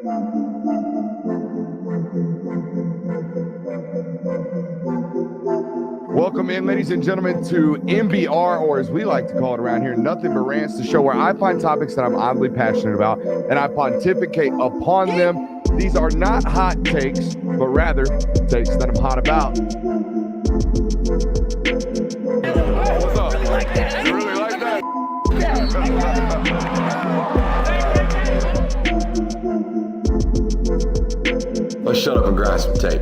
Welcome in, ladies and gentlemen, to NBR, or as we like to call it around here, Nothing But Rants, the show where I find topics that I'm oddly passionate about and I pontificate upon them. These are not hot takes, but rather takes that I'm hot about. What's up? You really like that? Let's shut up and grind some tape.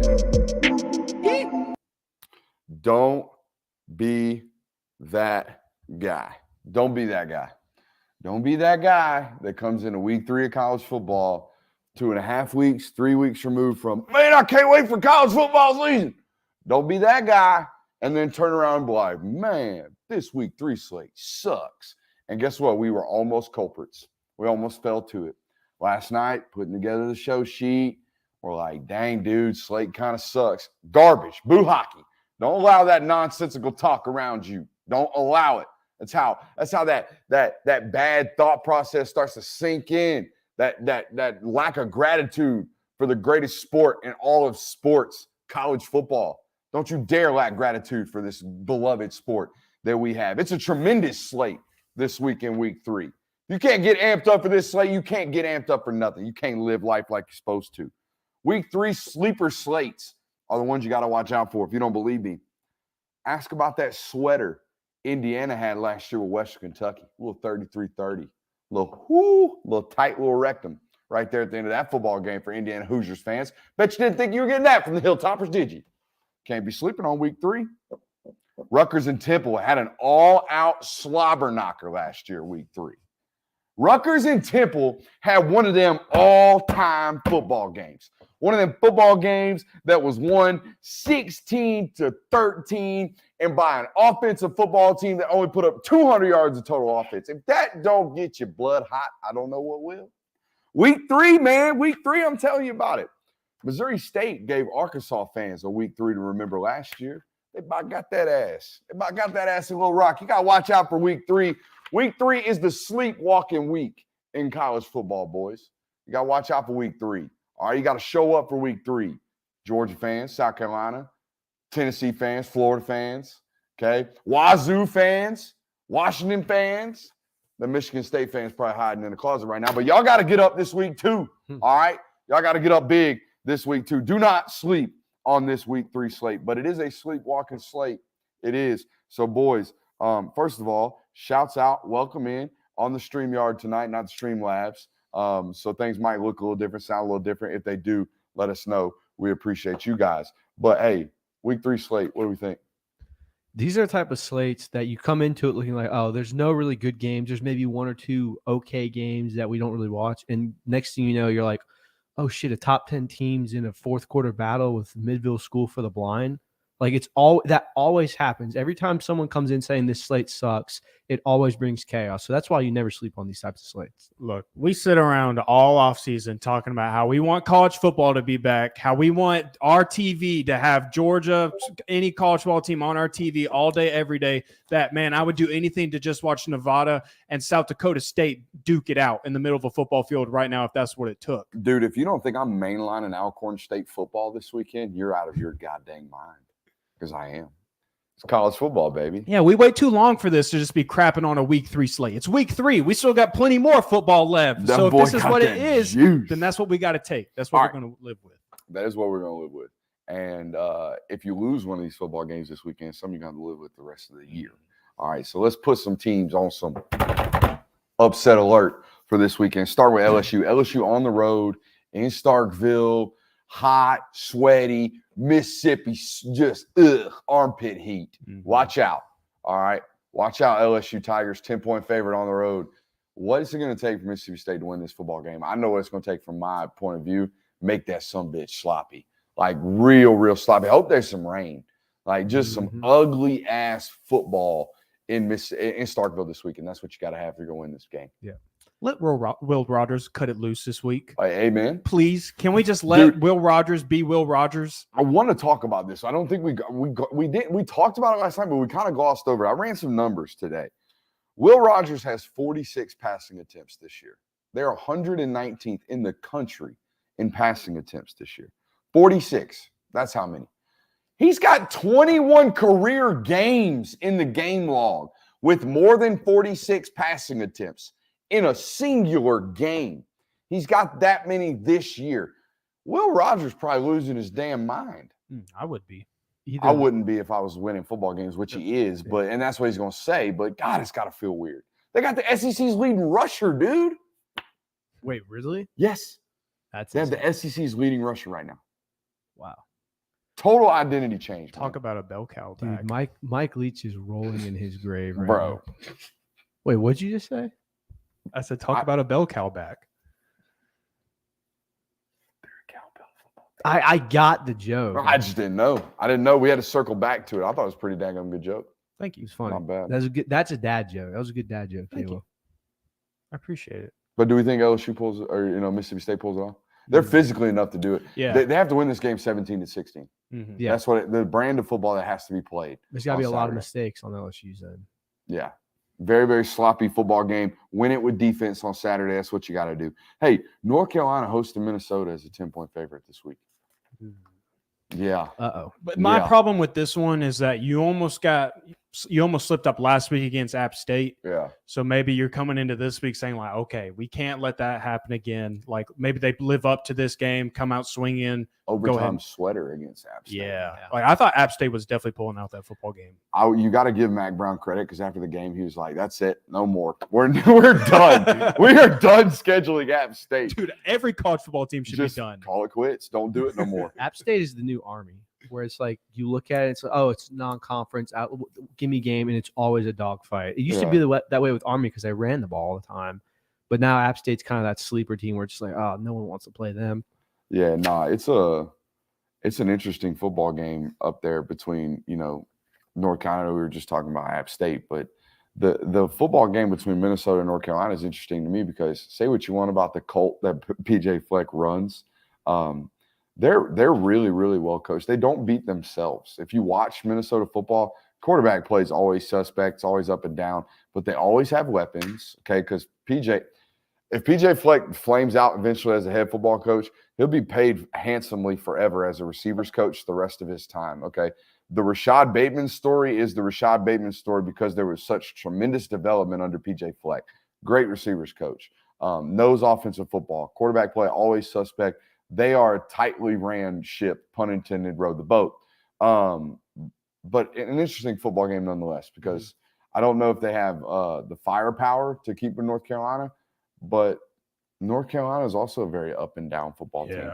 Don't be that guy. Don't be that guy. Don't be that guy that comes into week 3 of college football, 2.5 weeks, 3 weeks removed from, man, I can't wait for college football season. Don't be that guy and then turn around and be like, man, this week 3 slate sucks. And guess what? We were almost culprits. We almost fell to it. Last night, putting together the show sheet, we're like, dang, dude, slate kind of sucks. Garbage. Boo hockey. Don't allow that nonsensical talk around you. Don't allow it. That's how that bad thought process starts to sink in. That lack of gratitude for the greatest sport in all of sports, college football. Don't you dare lack gratitude for this beloved sport that we have. It's a tremendous slate this week in week 3. You can't get amped up for this slate. You can't get amped up for nothing. You can't live life like you're supposed to. Week 3 sleeper slates are the ones you got to watch out for. If you don't believe me, ask about that sweater Indiana had last year with Western Kentucky. A little 33-30. Little tight little rectum right there at the end of that football game for Indiana Hoosiers fans. Bet you didn't think you were getting that from the Hilltoppers, did you? Can't be sleeping on week 3. Rutgers and Temple had an all-out slobber knocker last year, week 3. Rutgers and Temple had one of them all-time football games. One of them football games that was won 16-13 and by an offensive football team that only put up 200 yards of total offense. If that don't get your blood hot, I don't know what will. Week 3, man. Week 3, I'm telling you about it. Missouri State gave Arkansas fans a week 3 to remember last year. They about got that ass. They about got that ass in Little Rock. You got to watch out for week 3. Week 3 is the sleepwalking week in college football, boys. You got to watch out for week 3. All right, you got to show up for week 3. Georgia fans, South Carolina, Tennessee fans, Florida fans, okay? Wazoo fans, Washington fans. The Michigan State fans probably hiding in the closet right now. But y'all got to get up this week too, all right? Y'all got to get up big this week too. Do not sleep on this week 3 slate. But it is a sleepwalking slate. It is. So, boys, first of all, shouts out, welcome in on the StreamYard tonight, not the Streamlabs. So things might look a little different, sound a little different. If they do, let us know. We appreciate you guys. But, hey, week 3 slate, what do we think? These are the type of slates that you come into it looking like, oh, there's no really good games. There's maybe 1 or 2 okay games that we don't really watch. And next thing you know, you're like, oh, shit, a top 10 teams in a fourth quarter battle with Midville School for the Blind. Like that always happens. Every time someone comes in saying this slate sucks, it always brings chaos. So that's why you never sleep on these types of slates. Look, we sit around all offseason talking about how we want college football to be back, how we want our TV to have Georgia, any college football team on our TV all day, every day. That, man, I would do anything to just watch Nevada and South Dakota State duke it out in the middle of a football field right now if that's what it took. Dude, if you don't think I'm mainlining Alcorn State football this weekend, you're out of your goddamn mind. Because I am. It's college football, baby. Yeah, we wait too long for this to just be crapping on a week 3 slate. It's week 3. We still got plenty more football left. So if this is what it is, then that's what we got to take. That's what we're going to live with. That is what we're going to live with. And if you lose one of these football games this weekend, some you're going to live with the rest of the year. All right, so let's put some teams on some upset alert for this weekend. Start with LSU. LSU on the road in Starkville. Hot, sweaty, Mississippi, just armpit heat. Mm-hmm. Watch out. All right. Watch out, LSU Tigers, 10-point favorite on the road. What is it going to take for Mississippi State to win this football game? I know what it's going to take from my point of view. Make that sumbitch sloppy. Like real sloppy. I hope there's some rain. Like just some ugly ass football in Starkville this week. And that's what you got to have if you're going to win this game. Yeah. Let Will Rogers cut it loose this week. Amen. Please, can we just let Will Rogers be Will Rogers? I want to talk about this. I don't think we didn't. We talked about it last time, but we kind of glossed over it. I ran some numbers today. Will Rogers has 46 passing attempts this year. They're 119th in the country in passing attempts this year. 46. That's how many. He's got 21 career games in the game log with more than 46 passing attempts in a singular game. He's got that many this year. Will Rogers probably losing his damn mind. I would be. I wouldn't be if I was winning football games, which he is, and that's what he's going to say. But God, it's got to feel weird. They got the SEC's leading rusher, dude. Wait, really? Yes. That's They have the SEC's leading rusher right now. wow. Total identity change. Talk about a bell cow back. Dude, Mike Leach is rolling in his grave right Bro. now. Wait, what'd you just say? I said, talk about a bell cow back. I got the joke. I just didn't know. I didn't know. We had to circle back to it. I thought it was a pretty dang good joke. Thank you. It's funny. Not bad. That's a dad joke. That was a good dad joke. Thank you. Caleb. I appreciate it. But do we think LSU pulls it, or Mississippi State pulls it off? They're physically enough to do it. Yeah. They have to win this game 17-16. Mhm. Yeah. That's what the brand of football that has to be played. There's got to on be a lot of Saturday. mistakes on LSU's end. Yeah. Very, very sloppy football game. Win it with defense on Saturday. That's what you got to do. Hey, North Carolina hosting Minnesota as a 10-point favorite this week. Yeah. Uh-oh. But my Yeah. problem with this one is that you almost slipped up last week against App State. Yeah. So maybe you're coming into this week saying like, okay, we can't let that happen again. Like maybe they live up to this game, come out swinging. Overtime sweater against App State. Yeah. Like I thought App State was definitely pulling out that football game. You got to give Mac Brown credit because after the game, he was like, that's it. No more. We're done. We are done scheduling App State. Dude, every college football team should Just be done. call it quits. Don't do it no more. App State is the new Army, where it's like you look at it, it's like, oh, it's non-conference, give me game, and it's always a dogfight. It used to be that way with Army because they ran the ball all the time, but now App State's kind of that sleeper team where it's just like, oh, no one wants to play them. Yeah, it's an interesting football game up there between, North Carolina. We were just talking about App State, but the football game between Minnesota and North Carolina is interesting to me because say what you want about the cult that PJ Fleck runs. They're really, really well coached. They don't beat themselves. If you watch Minnesota football, quarterback play is always suspect, it's always up and down, but they always have weapons, okay? Because if PJ Fleck flames out eventually as a head football coach, he'll be paid handsomely forever as a receivers coach the rest of his time, okay? The Rashad Bateman story is the Rashad Bateman story because there was such tremendous development under PJ Fleck. Great receivers coach, knows offensive football. Quarterback play, always suspect. They are a tightly ran ship, pun intended, rowed the boat. But an interesting football game nonetheless because I don't know if they have the firepower to keep with North Carolina, but North Carolina is also a very up and down football team.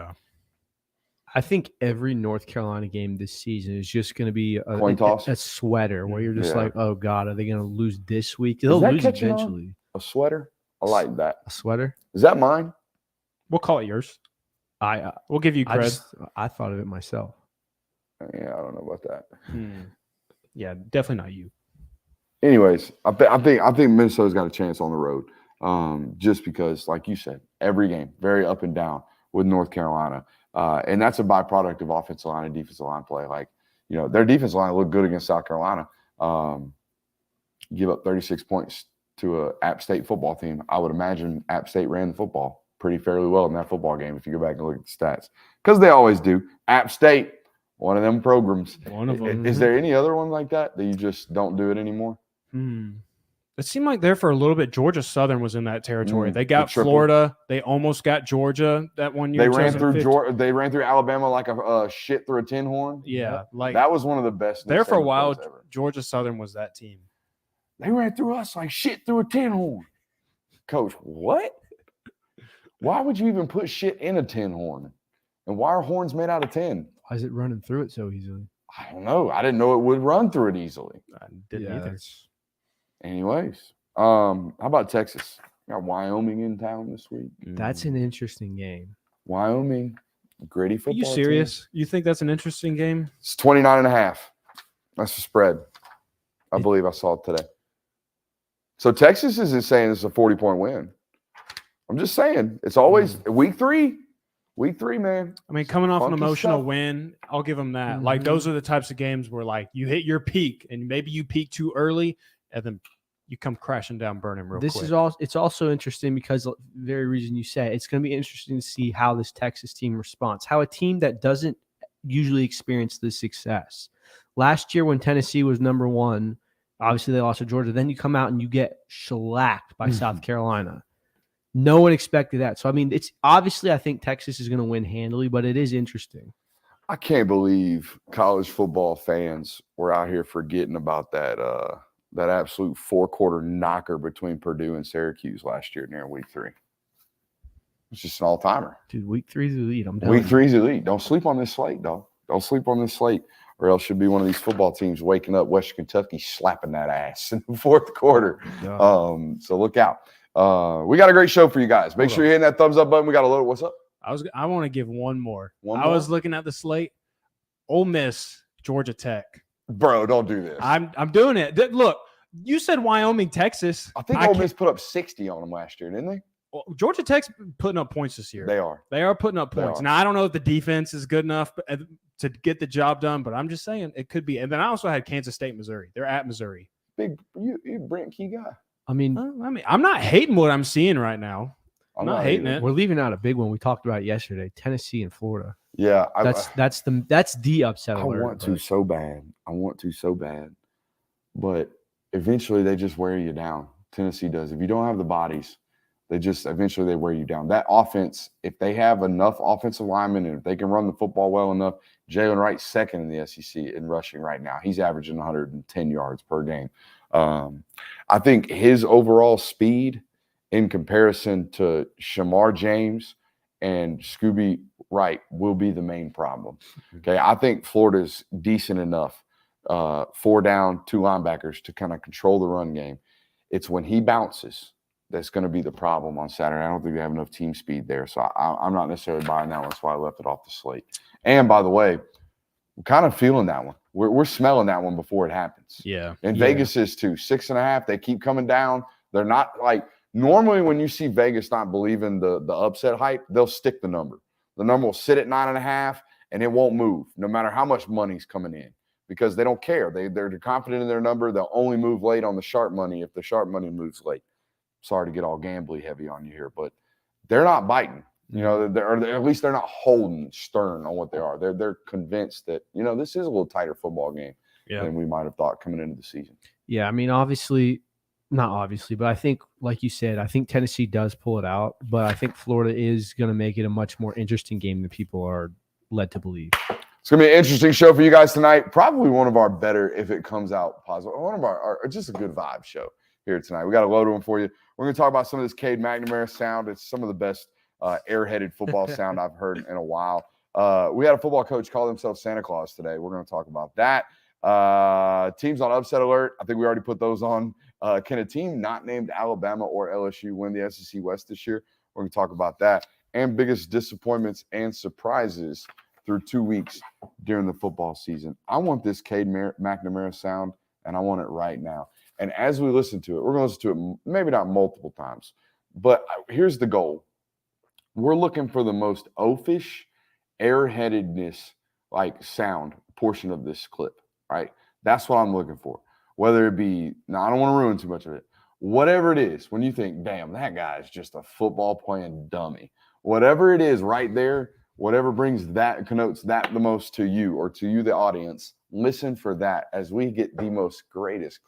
I think every North Carolina game this season is just going to be Coin toss? a sweater where you're just Yeah. like, oh, God, are they going to lose this week? They'll that lose catching on? eventually. A sweater? I like that. A sweater? Is that mine? We'll call it yours. We'll give you credit. I thought of it myself. Yeah, I don't know about that. Yeah, definitely not you. Anyways, I think Minnesota's got a chance on the road. Just because, like you said, every game very up and down with North Carolina, and that's a byproduct of offensive line and defensive line play. Like their defensive line looked good against South Carolina. Give up 36 points to a App State football team. I would imagine App State ran the football pretty fairly well in that football game if you go back and look at the stats because they always do. App State, one of them programs. One of them. Is there any other one like that you just don't do it anymore? It seemed like there for a little bit. Georgia Southern was in that territory. They got the triple. Florida. They almost got Georgia that one year. They ran through 2015. Georgia. They ran through Alabama like a shit through a tin horn. Yeah, like That was one of the best. there for a Nick Saban while. plays ever. Georgia Southern was that team. They ran through us like shit through a tin horn. Coach, what? Why would you even put shit in a tin horn? And why are horns made out of tin? Why is it running through it so easily? I don't know. I didn't know it would run through it easily. I didn't Yeah, either. that's- Anyways, how about Texas? Got Wyoming in town this week. That's an interesting game. Wyoming, gritty Are football. you team. serious? You think that's an interesting game? It's 29.5. That's the spread. I believe I saw it today. So Texas isn't saying it's a 40-point win. I'm just saying it's always week three. Week 3, man. I mean, coming off an Funky emotional stuff. win, I'll give them that. Like those are the types of games where like you hit your peak and maybe you peak too early and then you come crashing down, burning real This quick. is all. It's also interesting because the very reason you say it's going to be interesting to see how this Texas team responds. How a team that doesn't usually experience this success. Last year when Tennessee was number 1, obviously they lost to Georgia. Then you come out and you get shellacked by South Carolina. No one expected that. So I mean, it's obviously I think Texas is going to win handily, but it is interesting. I can't believe college football fans were out here forgetting about that absolute 4-quarter knocker between Purdue and Syracuse last year near week 3. It's just an all-timer. Dude, week 3 is elite. I'm done. Week 3 is elite. Don't sleep on this slate, dog. Don't sleep on this slate, or else you'll be one of these football teams waking up Western Kentucky slapping that ass in the 4th quarter. Yeah. So look out. We got a great show for you guys. Make sure you're hitting that thumbs up button. We got a load. What's up? I want to give one more. One I more? was looking at the slate. Ole Miss, Georgia Tech. Bro, don't do this. I'm doing it. Look, you said Wyoming, Texas. I think Ole Miss put up 60 on them last year, didn't they? Well, Georgia Tech's putting up points this year. They are. They are putting up points. are. Now, I don't know if the defense is good enough to get the job done, but I'm just saying it could be. And then I also had Kansas State, Missouri. They're at Missouri. Big, you Brent Key guy. I mean, I'm not hating what I'm seeing right now. I'm not hating it. we're leaving out a big one. We talked about it yesterday. Tennessee and Florida. Yeah, That's the upset I alert. want to so bad. But eventually they just wear you down. Tennessee does. If you don't have the bodies, eventually they wear you down. That offense, if they have enough offensive linemen and if they can run the football well enough, Jalen Wright's second in the SEC in rushing right now. He's averaging 110 yards per game. I think his overall speed in comparison to Shamar James and Scooby Wright will be the main problem. Okay, I think Florida's decent enough, 4 down, 2 linebackers to kind of control the run game. It's when he bounces that's going to be the problem on Saturday. I don't think they have enough team speed there, so I'm not necessarily buying that one. That's why I left it off the slate. And by the way, we're kind of feeling that one. We're smelling that one before it happens. Yeah. And Vegas is too. 6.5. They keep coming down. They're not like normally when you see Vegas not believing the upset hype, they'll stick the number. The number will sit at 9.5 and it won't move no matter how much money's coming in because they don't care. They're confident in their number. They'll only move late on the sharp money if the sharp money moves late. Sorry to get all gambly heavy on you here, but they're not biting. You know, or at least they're not holding stern on what they are. They're convinced that, you know, this is a little tighter football game than we might have thought coming into the season. Yeah, I mean, not obviously, but I think, like you said, I think Tennessee does pull it out, but I think Florida is going to make it a much more interesting game than people are led to believe. It's going to be an interesting show for you guys tonight. Probably one of our better, if it comes out positive, one of our just a good vibe show here tonight. We got a loaded one for you. We're going to talk about some of this Cade McNamara sound. It's some of the best airheaded football sound I've heard in a while. We had a football coach call himself Santa Claus today. We're going to talk about that. Teams on upset alert. I think we already put those on. Can a team not named Alabama or LSU win the SEC West this year? We're going to talk about that. And biggest disappointments and surprises through 2 weeks during the football season. I want this Cade McNamara sound, and I want it right now. And as we listen to it, we're going to listen to it maybe not multiple times, but here's the goal. We're looking for the most oafish, airheadedness like sound portion of this clip, right? That's what I'm looking for. Whether it be, now I don't want to ruin too much of it. Whatever it is, when you think, damn, that guy is just a football playing dummy. Whatever it is right there, whatever connotes that the most to you or to you, the audience, listen for that as we get the most greatest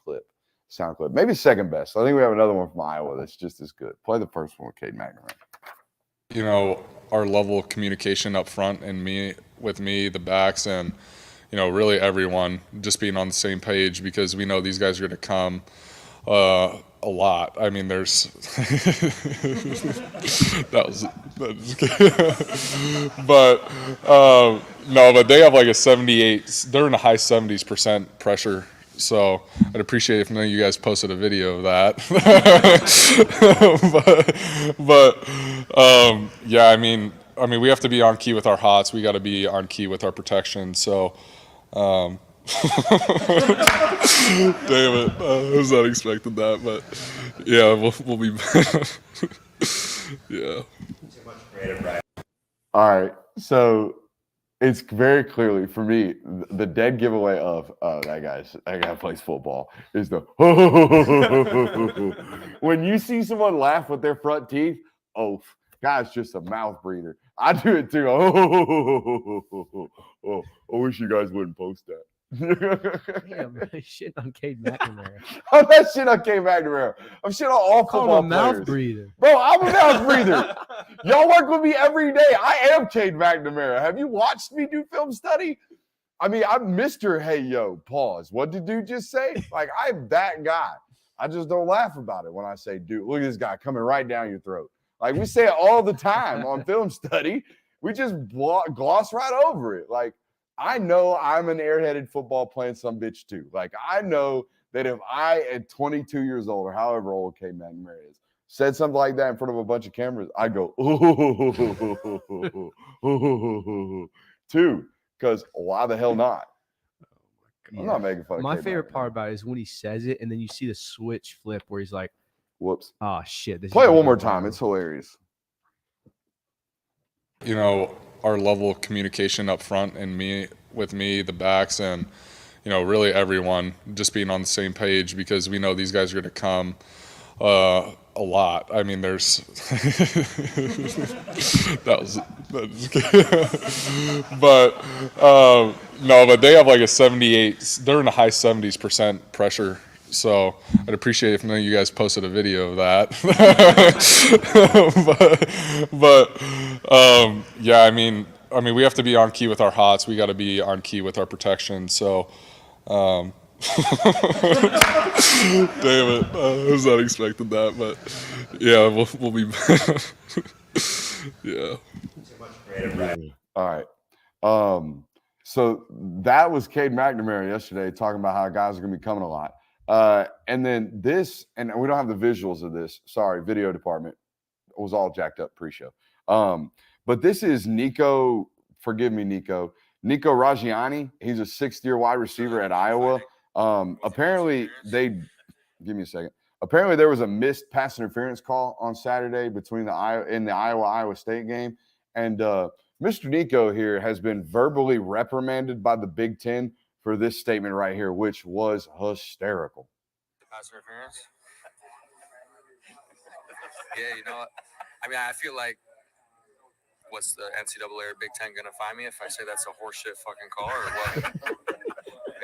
sound clip. Maybe second best. I think we have another one from Iowa that's just as good. Play the first one with Cade McNamara. You know, our level of communication up front and with me, the backs, and, you know, really everyone just being on the same page because we know these guys are going to come a lot. I mean, there's but they have like a 78, they're in a high 70% pressure. So I'd appreciate if none of you guys posted a video of that. Yeah, I mean, we have to be on key with our hots. We got to be on key with our protection. So, damn it, I was not expecting that, but yeah, we'll be. Yeah. All right, so It's very clearly for me the dead giveaway of that guy plays football is the when you see someone laugh with their front teeth. Oh, guy's just a mouth breather. I do it too. Oh, I wish you guys wouldn't post that. Damn, shit on Cade McNamara. I'm not shit on Cade McNamara. I'm shit on all Call football him a mouth players. breather. Bro, I'm a mouth breather. Y'all work with me every day. I am Cade McNamara. Have you watched me do film study? I mean, I'm Mr. Hey Yo, pause. What did dude just say? Like, I'm that guy. I just don't laugh about it when I say, dude, look at this guy coming right down your throat. Like, we say it all the time on film study. We just gloss right over it. Like, I know I'm an airheaded football playing some bitch too. Like, I know that if I, at 22 years old or however old Cade McNamara is, said something like that in front of a bunch of cameras, I go, too, because why the hell not? I'm not making fun of My Cade favorite McNamara. part about it is when he says it and then you see the switch flip where he's like, Whoops. oh, shit. This Play is it gonna one go more time. viral." It's hilarious. You know, our level of communication up front and with me, the backs, and, you know, really everyone just being on the same page because we know these guys are going to come a lot. I mean, there's but no, but they have like a 78. They're in the high 70% pressure. So I'd appreciate if none of you guys posted a video of that. Yeah, I mean, we have to be on key with our hots. We got to be on key with our protection. So, damn it, I was not expecting that, but yeah, we'll be. Yeah. All right. So that was Cade McNamara yesterday talking about how guys are going to be coming a lot. And then this, and we don't have the visuals of this. Sorry, video department. It was all jacked up pre-show. But this is Nico. Forgive me, Nico. Nico Raggiani. He's a sixth-year wide receiver at Iowa. Apparently, give me a second. Apparently, there was a missed pass interference call on Saturday between the Iowa State game, and Mr. Nico here has been verbally reprimanded by the Big Ten for this statement right here, which was hysterical. Pass interference? Yeah, you know what? I mean, I feel like, what's the NCAA or Big Ten going to find me if I say that's a horseshit fucking call or what?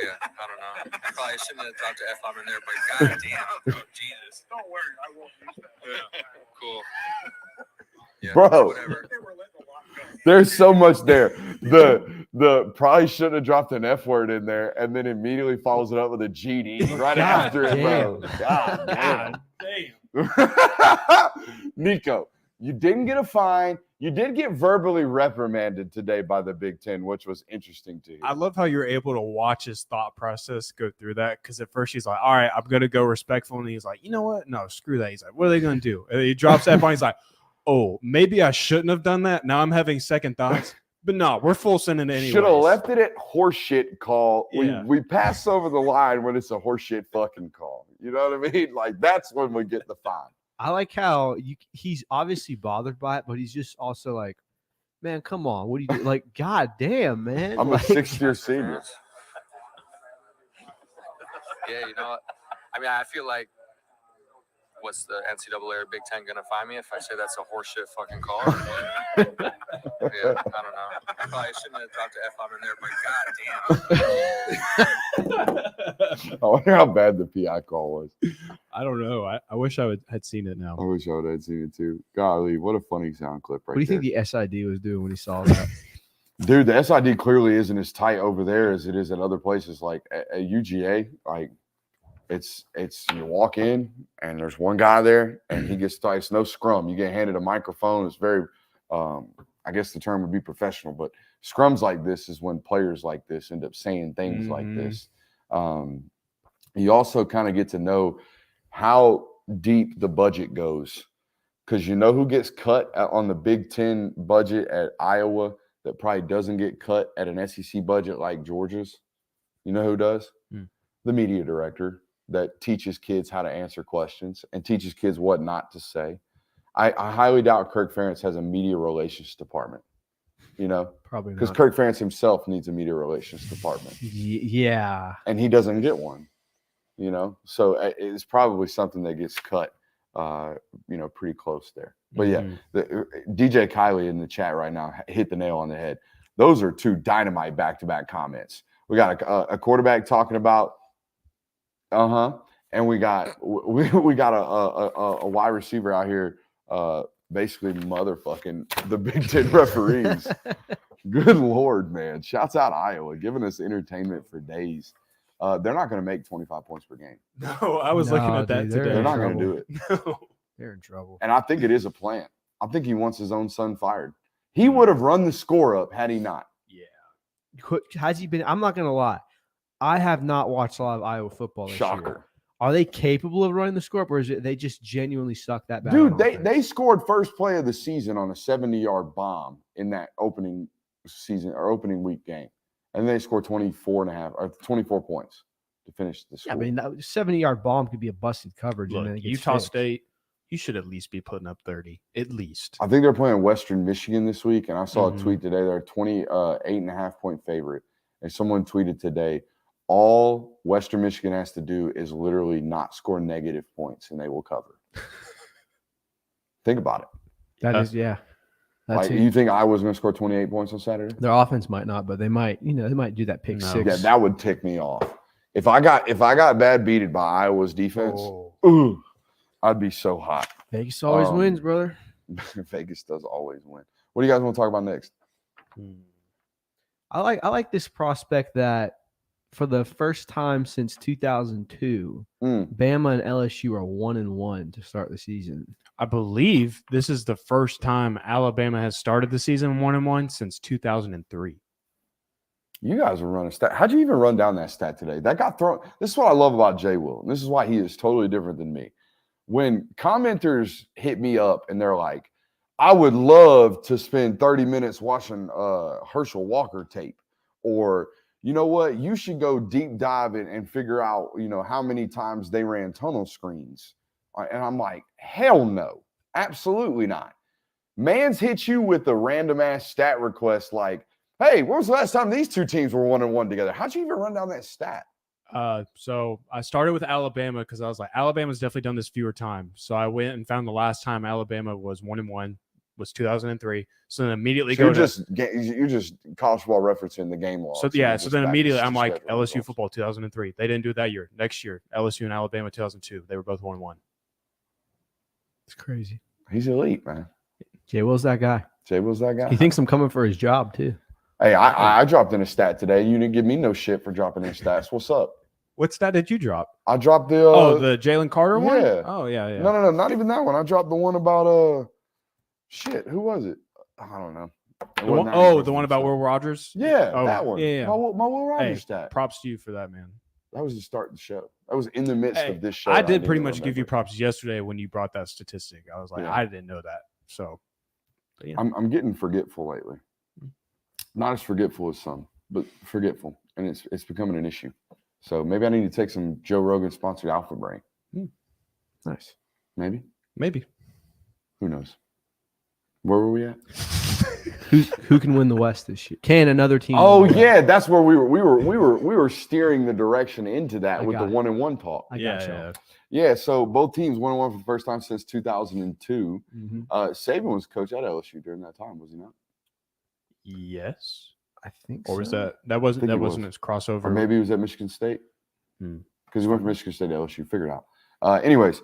Yeah, I don't know. I probably shouldn't have dropped the F-bomb in there, but goddamn, Jesus. Don't worry, I won't use that. Yeah, cool. Yeah, Bro. whatever. There's so much there. The probably shouldn't have dropped an F word in there, and then immediately follows it up with a GD right after it, bro. God damn. Nico, you didn't get a fine. You did get verbally reprimanded today by the Big Ten, which was interesting to hear. I love how you're able to watch his thought process go through that, because at first he's like, all right, I'm going to go respectful. And he's like, you know what? No, screw that. He's like, what are they going to do? And he drops that ball. He's like, oh, maybe I shouldn't have done that. Now I'm having second thoughts. But no, we're full sending it anyway. Should have left it at horseshit call. Yeah. We pass over the line when it's a horseshit fucking call. You know what I mean? Like, that's when we get the fine. I like how he's obviously bothered by it, but he's just also like, man, come on. What do you do? Like, god damn, man. I'm like, a sixth-year senior. Yeah, you know what? I mean, I feel like, what's the NCAA or Big Ten going to find me if I say that's a horseshit fucking call or what? Yeah, I don't know. I probably shouldn't have dropped the F-bomb in there, but goddamn. I wonder how bad the PI call was. I don't know. I wish I had seen it now. I wish I would have seen it too. Golly, what a funny sound clip right what do you there. think the SID was doing when he saw that? Dude, the SID clearly isn't as tight over there as it is at other places. Like at UGA, like it's you walk in and there's one guy there and he gets tight. It's no scrum. You get handed a microphone. It's very I guess the term would be professional, but scrums like this is when players like this end up saying things like this. You also kind of get to know how deep the budget goes, because you know who gets cut on the Big Ten budget at Iowa that probably doesn't get cut at an SEC budget like Georgia's? You know who does? The media director that teaches kids how to answer questions and teaches kids what not to say. I highly doubt Kirk Ferentz has a media relations department. You know, Probably because not. Kirk Ferentz himself needs a media relations department, Yeah. and he doesn't get one. You know, so it's probably something that gets cut. Pretty close there. But yeah, DJ Kylie in the chat right now hit the nail on the head. Those are two dynamite back-to-back comments. We got a quarterback talking about, and we got a wide receiver out here, basically motherfucking the Big Ten referees. Good Lord, man! Shouts out Iowa, giving us entertainment for days. They're not going to make 25 points per game. No, I was looking at that dude, today. They're not going to do it. No. They're in trouble. And I think it is a plan. I think he wants his own son fired. He would have run the score up had he not. Yeah. Has he been? I'm not going to lie. I have not watched a lot of Iowa football this Shocker. year. Are they capable of running the score up, or is it they just genuinely suck that bad? Dude, they scored first play of the season on a 70-yard bomb in that opening season or opening week game. And they scored 24 points to finish the score. Yeah, I mean, that 70-yard bomb could be a busted coverage. Look, and then it gets Utah fixed. State, you should at least be putting up 30, at least. I think they're playing Western Michigan this week, and I saw a tweet today. They're a 8.5-point favorite. And someone tweeted today, all Western Michigan has to do is literally not score negative points, and they will cover. Think about it. That is, yeah. That's Like, you think Iowa's going to score 28 points on Saturday? Their offense might not, but they might. They might do that pick six. Yeah, that would tick me off. If I got bad beated by Iowa's defense, I'd be so hot. Vegas always wins, brother. Vegas does always win. What do you guys want to talk about next? I like this prospect that for the first time since 2002, Bama and LSU are 1-1 to start the season. I believe this is the first time Alabama has started the season 1-1 since 2003. You guys are running stat. How'd you even run down that stat today? That got thrown. This is what I love about Jay Will, and this is why he is totally different than me. When commenters hit me up and they're like, I would love to spend 30 minutes watching Herschel Walker tape, or you know what, you should go deep dive and figure out, how many times they ran tunnel screens. And I'm like, hell no, absolutely not. Mans hit you with a random ass stat request like, hey, when was the last time these two teams were 1-1 together? How'd you even run down that stat? So I started with Alabama because I was like, Alabama's definitely done this fewer times. So I went and found the last time Alabama was 1-1 was 2003. So then immediately you're just college football referencing the game law. So then immediately I'm like, LSU football 2003. They didn't do it that year. Next year, LSU and Alabama 2002. They were both 1-1. It's crazy. He's elite, man. Jay Will's that guy. He He thinks I'm coming for his job too. Hey, I dropped in a stat today. You didn't give me no shit for dropping in stats. What's up? What stat did you drop? I dropped the the Jalen Carter one? Yeah. Oh, yeah. No, not even that one. I dropped the one about who was it? I don't know. The one about Will Rogers? Yeah, oh, that one. Yeah. My Will Rogers stat. Props to you for that, man. That was the start of the show. That was in the midst of this show. I did pretty much give you props yesterday when you brought that statistic. I was like, Yeah. I didn't know that. So yeah. I'm getting forgetful lately. Not as forgetful as some, but forgetful. And it's becoming an issue. So maybe I need to take some Joe Rogan sponsored Alpha Brain. Nice. Maybe. Who knows? Where were we at? Who can win the West this year? Can another team? Oh yeah, that's where we were steering the direction into that with the 1-1 talk. Yeah. So both teams 1-1 for the first time since 2002. Saban was coach at LSU during that time, was he not? Yes, I think. Or was that wasn't his crossover? Or maybe he was at Michigan State because he went from Michigan State to LSU. Figure it out. Anyways.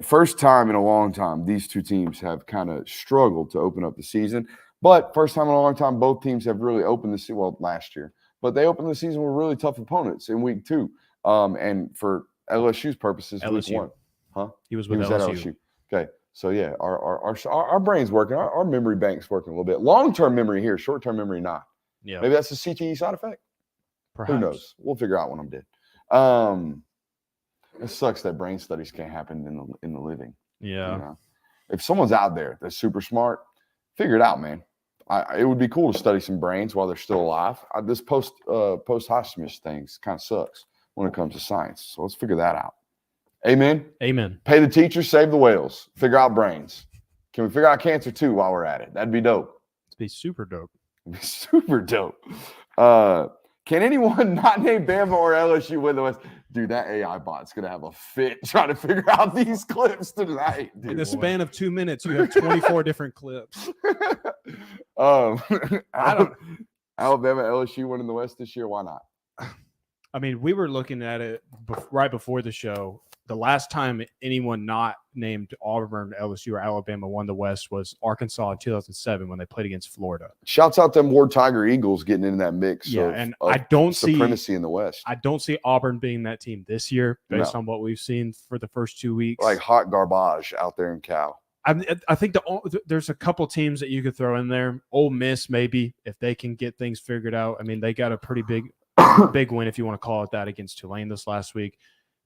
First time in a long time, these two teams have kind of struggled to open up the season. But first time in a long time, both teams have really opened the season. Well, last year, but they opened the season with really tough opponents in week 2. And for LSU's purposes, LSU. week 1, huh? He was with at LSU. Okay, so yeah, our brain's working. Our memory bank's working a little bit. Long-term memory here, short-term memory not. Yeah, maybe that's a CTE side effect. Perhaps. Who knows? We'll figure out when I'm dead. It sucks that brain studies can't happen in the living. Yeah. If someone's out there that's super smart, figure it out, man. It would be cool to study some brains while they're still alive. This posthumous things kind of sucks when it comes to science. So let's figure that out. Amen. Pay the teachers, save the whales. Figure out brains. Can we figure out cancer too while we're at it? That'd be dope. Be super dope. Super dope. Can anyone not named Bama or LSU win the West? Dude, that AI bot's gonna have a fit trying to figure out these clips tonight. Dude. In the span of 2 minutes, you have 24 different clips. I don't. Alabama, LSU winning the West this year. Why not? I mean, we were looking at it right before the show. The last time anyone not named Auburn, LSU, or Alabama won the West was Arkansas in 2007 when they played against Florida. Shouts out them War Tiger Eagles getting into that mix. Yeah, of, and of I don't see supremacy in the West. I don't see Auburn being that team this year based on what we've seen for the first 2 weeks. Like hot garbage out there in Cal. I think there's a couple teams that you could throw in there. Ole Miss, maybe, if they can get things figured out. I mean, they got a pretty big win, if you want to call it that, against Tulane this last week.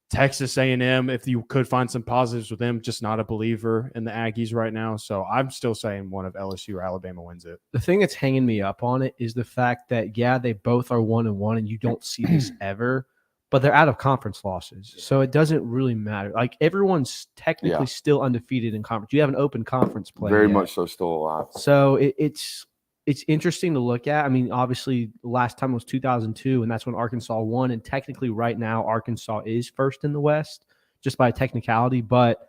Texas A&M, if you could find some positives with them, just not a believer in the Aggies right now. So I'm still saying one of LSU or Alabama wins it. The thing that's hanging me up on it is the fact that, yeah, they both are 1-1, and you don't see this ever, but they're out of conference losses. So it doesn't really matter. Like, everyone's technically still undefeated in conference. You have an open conference play. Very much so, still alive. So it's interesting to look at. I mean, obviously, the last time was 2002, and that's when Arkansas won. And technically, right now, Arkansas is first in the West, just by technicality. But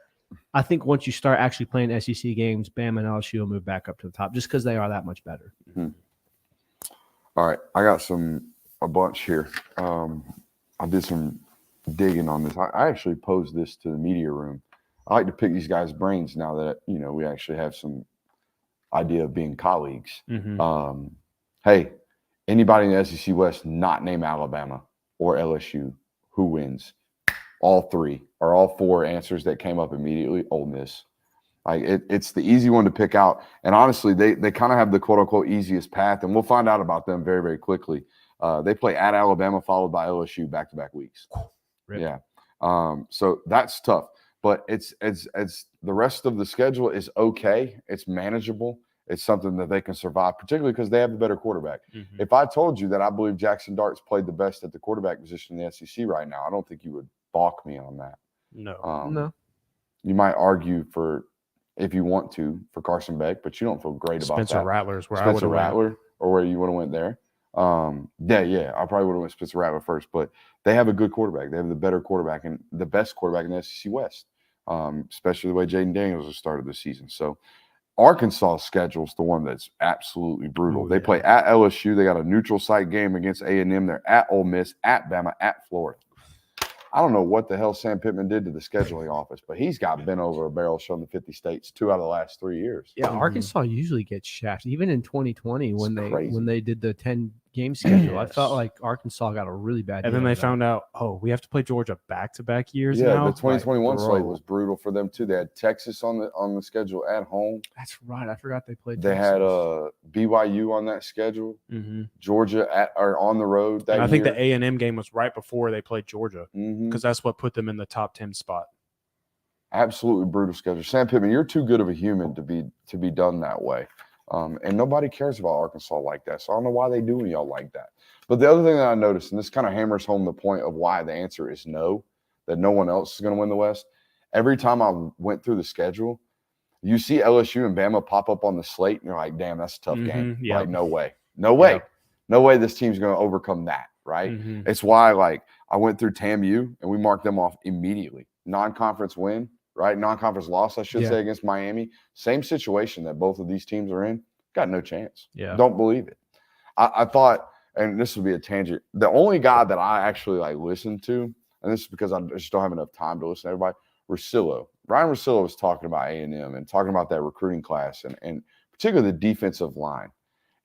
I think once you start actually playing SEC games, Bama and LSU will move back up to the top, just because they are that much better. Mm-hmm. All right, I got a bunch here. I did some digging on this. I actually posed this to the media room. I like to pick these guys' brains now that we actually have some idea of being colleagues. Mm-hmm. Hey, anybody in the SEC West not named Alabama or LSU, who wins? All three or all four answers that came up immediately. Ole Miss. Like it's the easy one to pick out, and honestly, they kind of have the quote unquote easiest path, and we'll find out about them very, very quickly. They play at Alabama, followed by LSU back-to-back weeks. Really? Yeah, so that's tough. But it's the rest of the schedule is okay. It's manageable. It's something that they can survive, particularly because they have the better quarterback. Mm-hmm. If I told you that I believe Jackson Dart's played the best at the quarterback position in the SEC right now, I don't think you would balk me on that. No. No. You might argue if you want to, for Carson Beck, but you don't feel great about that. Spencer Rattler is where Spencer I would have Rattler, or where you would have went there. I probably would have went Spencer Rattler first, but they have a good quarterback. They have the better quarterback and the best quarterback in the SEC West, especially the way Jaden Daniels has started the season. So Arkansas' schedule is the one that's absolutely brutal. Ooh, they play at LSU. They got a neutral site game against A&M. They're at Ole Miss, at Bama, at Florida. I don't know what the hell Sam Pittman did to the scheduling office, but he's got bent over a barrel showing the 50 states 2 out of the last 3 years. Yeah, Arkansas usually gets shafted. Even in 2020 It's when crazy. they did the 10-game schedule, I Yes. felt like Arkansas got a really bad And deal then they of that. found out, we have to play Georgia back-to-back years Yeah, now. the 2021 Like, slate bro, was brutal for them too. They had Texas on the schedule at home. That's right. I forgot they played. They had Texas. BYU on that schedule. Mm-hmm. Georgia or on the road that And I think year. the A&M game was right before they played Georgia Mhm. because that's what put them in the top 10 spot. Absolutely brutal schedule. Sam Pittman, you're too good of a human to be done that way. And nobody cares about Arkansas like that. So I don't know why they do y'all like that. But the other thing that I noticed, and this kind of hammers home the point of why the answer is no, that no one else is going to win the West. Every time I went through the schedule, you see LSU and Bama pop up on the slate, and you're like, damn, that's a tough game. Yeah. Like, no way. No way. Yeah. No way this team's going to overcome that, right? Mm-hmm. It's why, I went through TAMU, and we marked them off immediately. Non-conference win, right? Non-conference loss, I should say, against Miami. Same situation that both of these teams are in. Got no chance. Yeah. Don't believe it. I thought, and this would be a tangent, the only guy that I actually listened to, and this is because I just don't have enough time to listen to everybody, Russillo. Ryan Russillo was talking about A&M and talking about that recruiting class and particularly the defensive line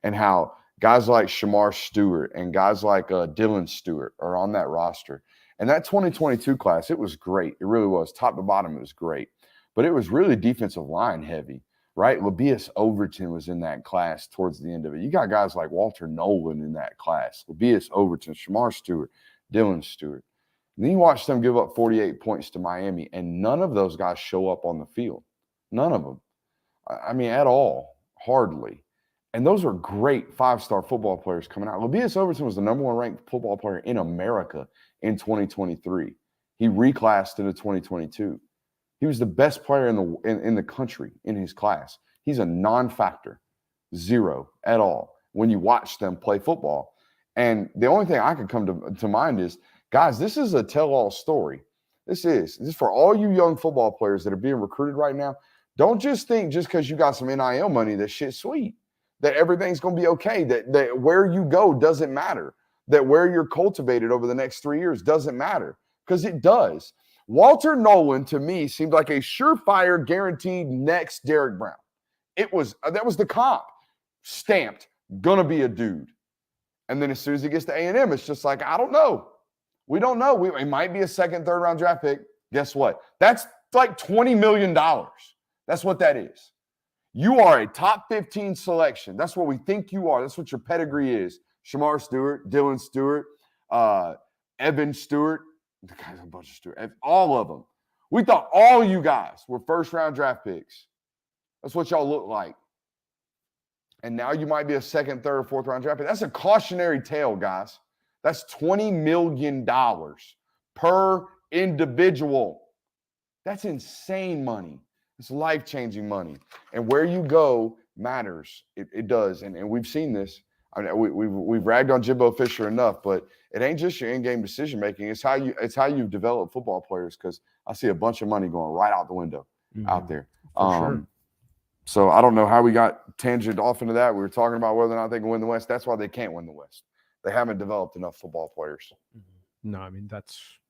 and how guys like Shamar Stewart and guys like Dylan Stewart are on that roster. And that 2022 class, it was great. It really was. Top to bottom, it was great. But it was really defensive line heavy, right? Labias Overton was in that class towards the end of it. You got guys like Walter Nolan in that class. Labias Overton, Shamar Stewart, Dylan Stewart. And then you watch them give up 48 points to Miami, and none of those guys show up on the field. None of them. I mean, at all. Hardly. And those are great 5-star football players coming out. Labias Overton was the number 1 ranked football player in America in 2023. He reclassed into 2022. He was the best player in the country in his class. He's a non-factor. Zero at all when you watch them play football. And the only thing I can come to mind is, guys, this is a tell-all story. This is for all you young football players that are being recruited right now. Don't just think just because you got some NIL money that shit's sweet, that everything's going to be okay, that where you go doesn't matter, that where you're cultivated over the next 3 years doesn't matter, because it does. Walter Nolan, to me, seemed like a surefire, guaranteed next Derek Brown. That was the comp. Stamped, gonna be a dude. And then as soon as he gets to A&M, it's just like, I don't know. We don't know. It might be a second, third round draft pick. Guess what? That's like $20 million. That's what that is. You are a top 15 selection. That's what we think you are. That's what your pedigree is. Shamar Stewart, Dylan Stewart, Evan Stewart. The guy's a bunch of Stewart. All of them. We thought all you guys were first round draft picks. That's what y'all look like. And now you might be a second, third, fourth round draft pick. That's a cautionary tale, guys. That's $20 million per individual. That's insane money. It's life-changing money. And where you go matters. It does. And we've seen this. I mean, we've ragged on Jimbo Fisher enough, but it ain't just your in-game decision-making. It's how you develop football players, because I see a bunch of money going right out the window out there. Sure. So I don't know how we got tangent off into that. We were talking about whether or not they can win the West. That's why they can't win the West. They haven't developed enough football players. No, I mean,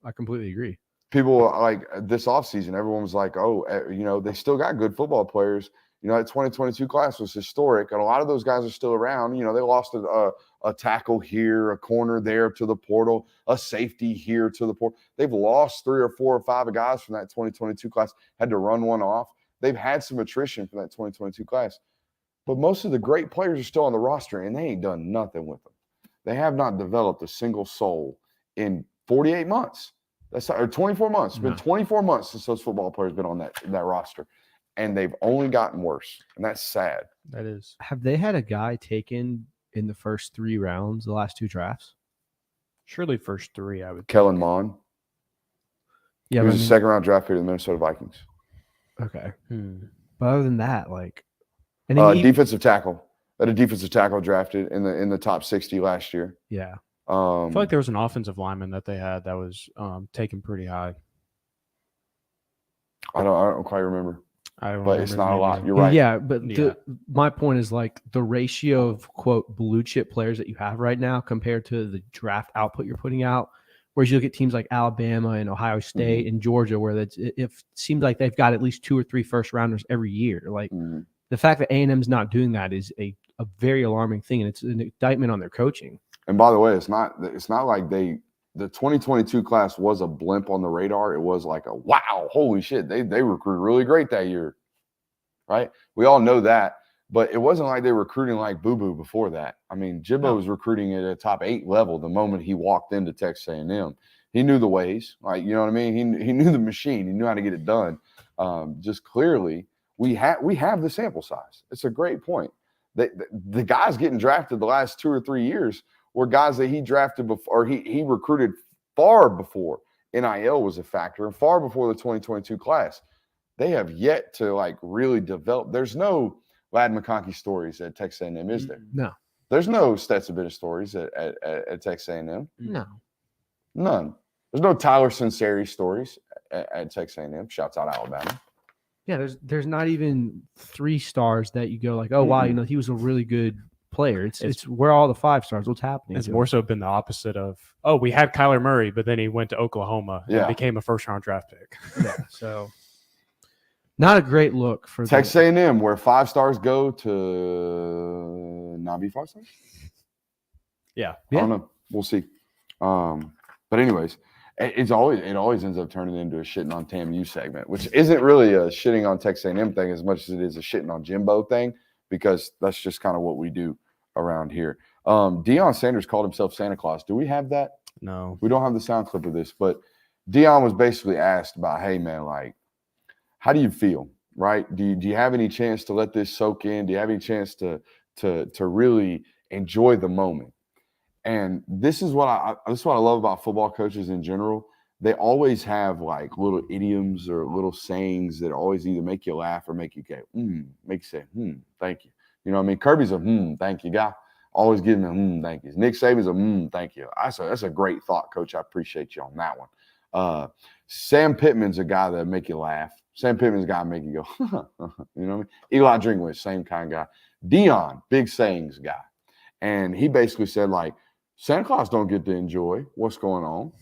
I completely agree. People like this offseason, everyone was like, they still got good football players. That 2022 class was historic, and a lot of those guys are still around. They lost a tackle here, a corner there to the portal, a safety here to the portal. They've lost 3 or 4 or 5 guys from that 2022 class, had to run one off. They've had some attrition from that 2022 class. But most of the great players are still on the roster, and they ain't done nothing with them. They have not developed a single soul in 48 months. Or 24 months. It's been 24 months since those football players have been on that roster. And they've only gotten worse. And that's sad. That is. Have they had a guy taken in the first 3 rounds, the last 2 drafts? Surely first 3, I would. Kellen Mond. Yeah, he was a second-round draft pick of the Minnesota Vikings. Okay. But other than that, and defensive tackle. Had a defensive tackle drafted in the top 60 last year. Yeah. I feel like there was an offensive lineman that they had that was taken pretty high. I don't quite remember. But it's not a lot. You're right. right. Yeah, but my point is the ratio of, quote, blue chip players that you have right now compared to the draft output you're putting out. Whereas you look at teams like Alabama and Ohio State and Georgia, where it seems like they've got at least 2 or 3 first rounders every year. The fact that A&M's not doing that is a very alarming thing, and it's an indictment on their coaching. And by the way, it's not like the 2022 class was a blimp on the radar. It was like a wow, holy shit, they recruited really great that year, right? We all know that, but it wasn't like they were recruiting like boo-boo before that. I mean, Jimbo was recruiting at a top 8 level the moment he walked into Texas A&M. He knew the ways, like, you know what I mean? He knew the machine. He knew how to get it done. Just clearly, we have the sample size. It's a great point. The guys getting drafted the last 2 or 3 years were guys that he drafted before, or he recruited far before NIL was a factor and far before the 2022 class. They have yet to really develop. There's no Lad McConkey stories at Texas A&M, is there? No. There's no Stetson Bennett stories at Texas A&M. No. None. There's no Tyler Sinceri stories at Texas A&M. Shouts out Alabama. Yeah, there's not even 3 stars that you go like, oh wow, he was a really good player. It's where all the 5 stars. What's happening? It's more so been the opposite of, we had Kyler Murray, but then he went to Oklahoma and became a first-round draft pick. Yeah, so not a great look for Texas A&M, where 5 stars go to not be 5 stars. Yeah, I don't know. We'll see. But anyways, it always ends up turning into a shitting on TAMU segment, which isn't really a shitting on Texas A&M thing as much as it is a shitting on Jimbo thing, because that's just kind of what we do around here. Deion Sanders called himself Santa Claus. Do we have that? No. We don't have the sound clip of this, but Deion was basically asked about, hey, man, how do you feel, right? Do you have any chance to let this soak in? Do you have any chance to really enjoy the moment? And this is what I love about football coaches in general. They always have little idioms or little sayings that always either make you laugh or make you go, make you say, thank you. You know what I mean? Kirby's a thank you guy. Always giving him thank yous. Nick Saban's a thank you. That's a great thought, Coach. I appreciate you on that one. Sam Pittman's a guy that make you laugh. Sam Pittman's a guy that make you go, you know what I mean? Eli Drinkwitz, same kind of guy. Dion, big sayings guy. And he basically said, like, Santa Claus don't get to enjoy what's going on.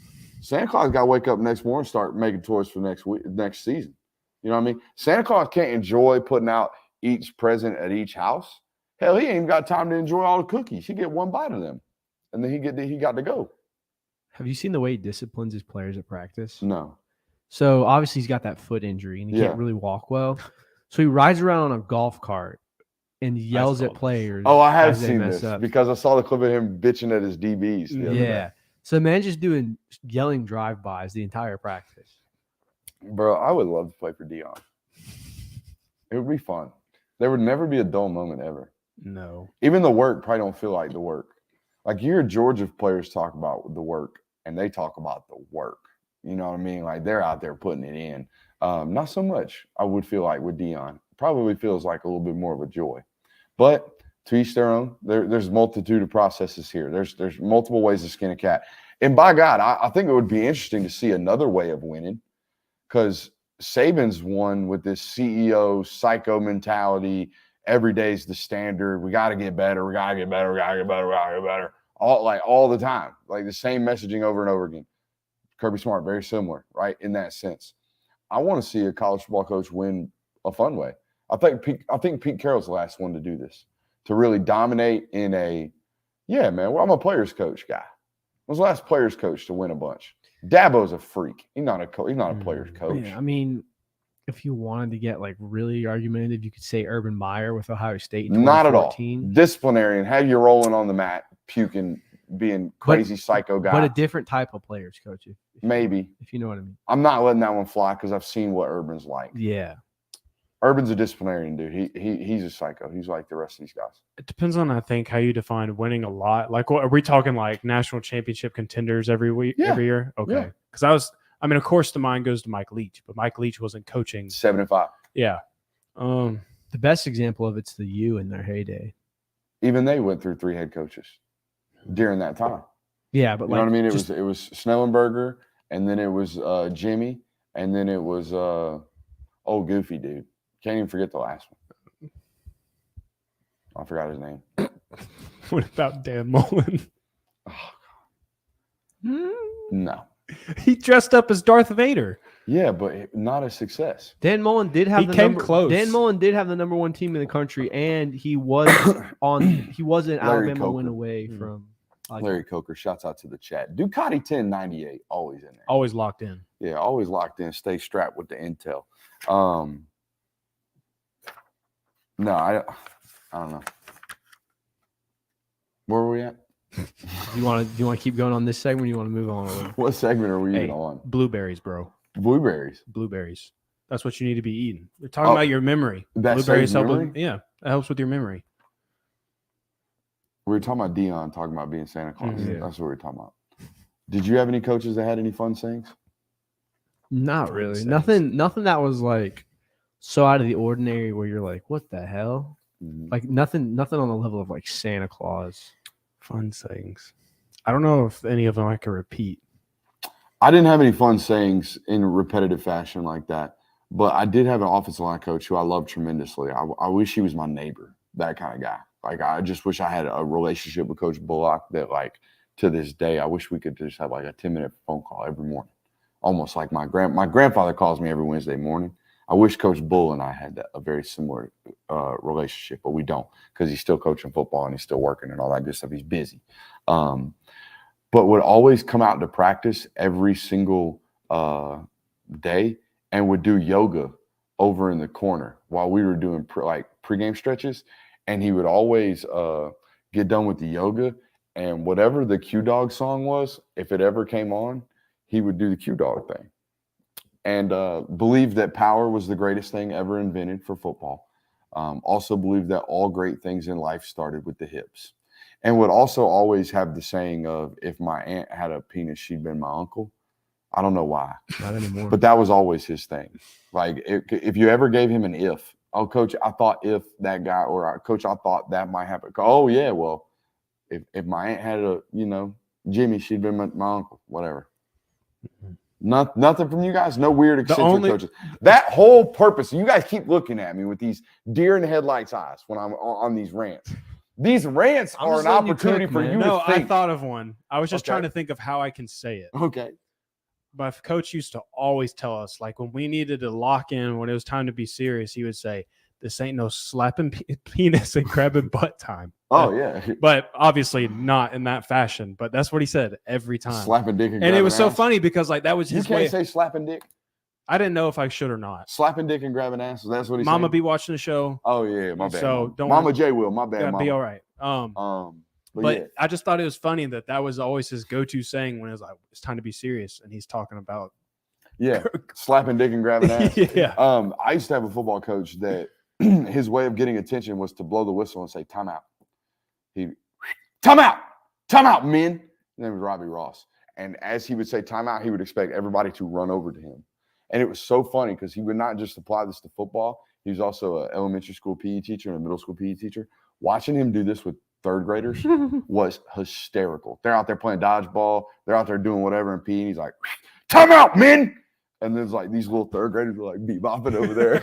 Santa Claus got to wake up next morning and start making toys for next season. You know what I mean? Santa Claus can't enjoy putting out each present at each house. Hell, he ain't even got time to enjoy all the cookies. He get one bite of them, and then he got to go. Have you seen the way he disciplines his players at practice? No. So obviously he's got that foot injury and he can't really walk well. So he rides around on a golf cart and yells at players. Oh, I have as they seen mess this up. because I saw the clip of him bitching at his DBs. The other day. So the man just doing yelling drive-bys the entire practice. Bro, I would love to play for Dion. It would be fun. There would never be a dull moment ever. No. Even the work probably don't feel like the work. Like you hear Georgia players talk about the work, and they talk about the work. You know what I mean? Like they're out there putting it in. Not so much, I would feel like with Dion. Probably feels like a little bit more of a joy. But to each their own. There's a multitude of processes here. There's multiple ways to skin a cat. And by God, I think it would be interesting to see another way of winning, because Saban's won with this CEO psycho mentality. Every day's the standard. We got to get better. We got to get better. We got to get better. We got to get better. All the time, like the same messaging over and over again. Kirby Smart, very similar, right? In that sense. I want to see a college football coach win a fun way. I think Pete Carroll's the last one to do this, to really dominate in a, man, well, I'm a players coach guy. I was the last players coach to win a bunch. Dabo's a freak. He's not a players coach. Yeah, I mean, if you wanted to get like really argumentative, you could say Urban Meyer with Ohio State in Not at all. 2014. Disciplinarian, have you rolling on the mat, puking, being crazy psycho guy. But a different type of players coach. Maybe. If you know what I mean. I'm not letting that one fly because I've seen what Urban's like. Yeah. Urban's a disciplinarian dude. He's a psycho. He's like the rest of these guys. It depends on, I think, how you define winning a lot. Like, what are we talking, like national championship contenders every week, every year? Okay. Because of course, the mind goes to Mike Leach, but Mike Leach wasn't coaching 7-5. Yeah. The best example of it's the U in their heyday. Even they went through 3 head coaches during that time. Yeah, but you know what I mean? It was Snellenberger, and then it was Jimmy, and then it was old goofy dude. Can't even forget the last one. I forgot his name. What about Dan Mullen? Oh, God. No. He dressed up as Darth Vader. Yeah, but not a success. Dan Mullen did have close. Dan Mullen did have the number 1 team in the country, and he was an Alabama Coker. win away from Larry Coker. Shouts out to the chat. Ducati 1098, always in there. Always locked in. Yeah, always locked in. Stay strapped with the intel. No, I don't know. Where were we at? Do you want to keep going on this segment, or do you want to move on? What segment are we even on? Blueberries, bro. Blueberries. Blueberries. That's what you need to be eating. We're talking about your memory. Blueberries help memory? That helps with your memory. We were talking about Dion talking about being Santa Claus. Mm-hmm. That's what we were talking about. Did you have any coaches that had any fun sayings? Not really. Nothing that was like so out of the ordinary where you're like, what the hell? Mm-hmm. Like nothing on the level of like Santa Claus. Fun sayings. I don't know if any of them I can repeat. I didn't have any fun sayings in repetitive fashion like that, but I did have an offensive line coach who I loved tremendously. I wish he was my neighbor, that kind of guy. Like, I just wish I had a relationship with Coach Bullock that, like, to this day, I wish we could just have like a 10-minute phone call every morning. Almost like my grandfather calls me every Wednesday morning. I wish Coach Bull and I had a very similar relationship, but we don't, because he's still coaching football and he's still working and all that good stuff. He's busy. But would always come out to practice every single day and would do yoga over in the corner while we were doing pregame stretches. And he would always get done with the yoga, and whatever the Q-Dog song was, if it ever came on, he would do the Q-Dog thing. And believed that power was the greatest thing ever invented for football. Also believed that all great things in life started with the hips. And would also always have the saying of, if my aunt had a penis, she'd been my uncle. I don't know why. Not anymore. But that was always his thing. Like, if you ever gave him an if Oh, coach, I thought if that guy, or coach, I thought that might happen. Oh, yeah, well, if my aunt had a, Jimmy, she'd been my uncle, whatever. Nothing from you guys. No weird eccentric coaches. That whole purpose. You guys keep looking at me with these deer in the headlights eyes when I'm on these rants. These rants are an opportunity for you to think. No, I thought of one. I was just trying to think of how I can say it. Okay. My coach used to always tell us, like when we needed to lock in, when it was time to be serious, he would say, "This ain't no slapping penis and grabbing butt time." Oh, yeah. But obviously not in that fashion. But that's what he said every time. Slapping dick and it was so ass. funny because like that was his way. You can't say slapping dick? I didn't know if I should or not. Slapping dick and grabbing ass. That's what he said. Mama be watching the show. Oh, yeah. My bad. So don't Mama J will. My bad. Yeah, Mama. be all right. But yeah. I just thought it was funny that was always his go-to saying when it was like, it's time to be serious. And he's talking about. Yeah. Slapping dick and grabbing ass. Yeah. I used to have a football coach that his way of getting attention was to blow the whistle and say, "Timeout." Timeout, men. His name was Robbie Ross. And as he would say timeout, he would expect everybody to run over to him. And it was so funny because he would not just apply this to football. He was also an elementary school PE teacher and a middle school PE teacher. Watching him do this with third graders was hysterical. They're out there playing dodgeball. They're out there doing whatever in PE. And he's like, "Timeout, men." And there's like these little third graders were like bebopping over there.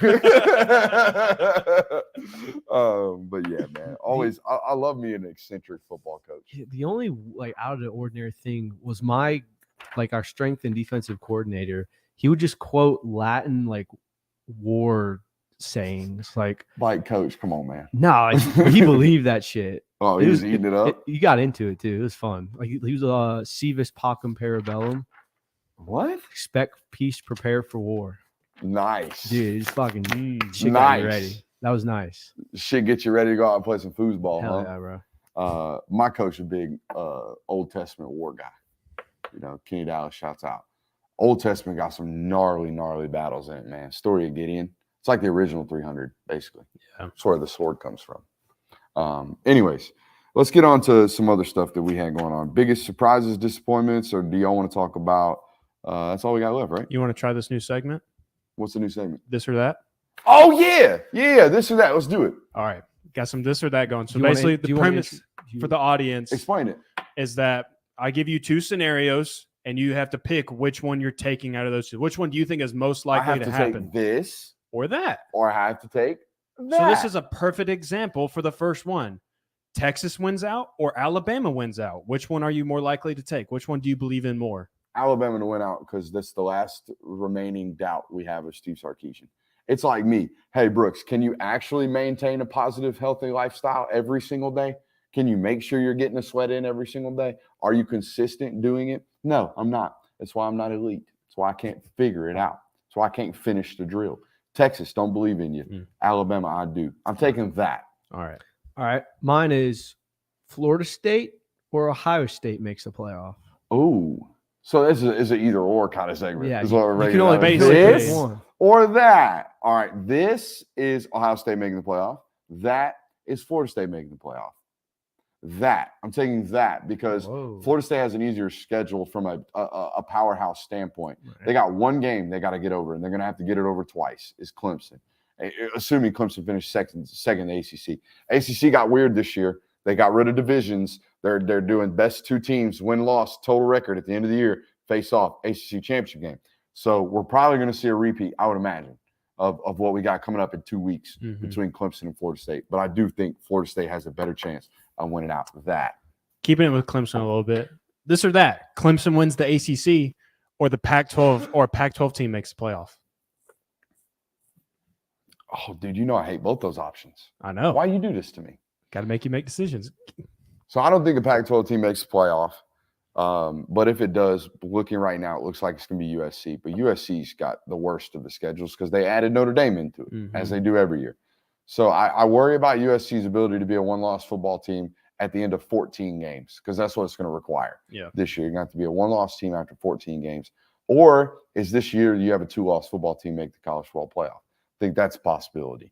But yeah, man, always I love me an eccentric football coach. The only like out of the ordinary thing was our strength and defensive coordinator. He would just quote Latin like war sayings. Like coach, come on, man. No, he believed that shit. Oh, he was eating it up. He got into it too. It was fun. Like he was Civis Pacem Parabellum. What? Expect peace, prepare for war. Nice. Dude, it's fucking shit nice. Got you ready. That was nice. Shit get you ready to go out and play some foosball, Hell huh? Yeah, bro. My coach, a big Old Testament war guy. Kenny Dallas shouts out. Old Testament got some gnarly battles in it, man. Story of Gideon. It's like the original 300, basically. Yeah. That's where the sword comes from. Anyways, let's get on to some other stuff that we had going on. Biggest surprises, disappointments, or do y'all want to talk about? That's all we got left, right? You want to try this new segment? What's the new segment? This or that? Oh, yeah. Yeah, this or that. Let's do it. All right. Got some this or that going. So basically, the premise for the audience explain it is that I give you two scenarios and you have to pick which one you're taking out of those two. Which one do you think is most likely to happen? Take this or that. Or I have to take that. So this is a perfect example for the first one. Texas wins out or Alabama wins out. Which one are you more likely to take? Which one do you believe in more? Alabama to win out because that's the last remaining doubt we have of Steve Sarkisian. It's like me. Hey, Brooks, can you actually maintain a positive, healthy lifestyle every single day? Can you make sure you're getting a sweat in every single day? Are you consistent doing it? No, I'm not. That's why I'm not elite. That's why I can't figure it out. That's why I can't finish the drill. Texas, don't believe in you. Alabama, I do. I'm taking that. All right. Mine is Florida State or Ohio State makes the playoff. Oh. So this is an either or kind of segment. Yeah, is what we're you can only basically this one or that. All right, this is Ohio State making the playoff. That is Florida State making the playoff. That I'm taking that because Florida State has an easier schedule from a powerhouse standpoint. Right. They got one game they got to get over, and they're going to have to get it over twice. Is Clemson, assuming Clemson finished second in the ACC. ACC got weird this year. They got rid of divisions. They're doing best two teams, win-loss, total record at the end of the year, face off, ACC championship game. So we're probably going to see a repeat, I would imagine, of what we got coming up in 2 weeks between Clemson and Florida State. But I do think Florida State has a better chance of winning out with that. Keeping it with Clemson a little bit. This or that. Clemson wins the ACC or the Pac-12 or a Pac-12 team makes the playoff. Oh, dude, I hate both those options. I know. Why you do this to me? Got to make you make decisions. So I don't think a Pac-12 team makes the playoff. But if it does, looking right now, it looks like it's going to be USC. But USC's got the worst of the schedules because they added Notre Dame into it, as they do every year. So I worry about USC's ability to be a one-loss football team at the end of 14 games because that's what it's going to require this year. You're going to have to be a one-loss team after 14 games. Or is this year you have a two-loss football team make the college football playoff? I think that's a possibility,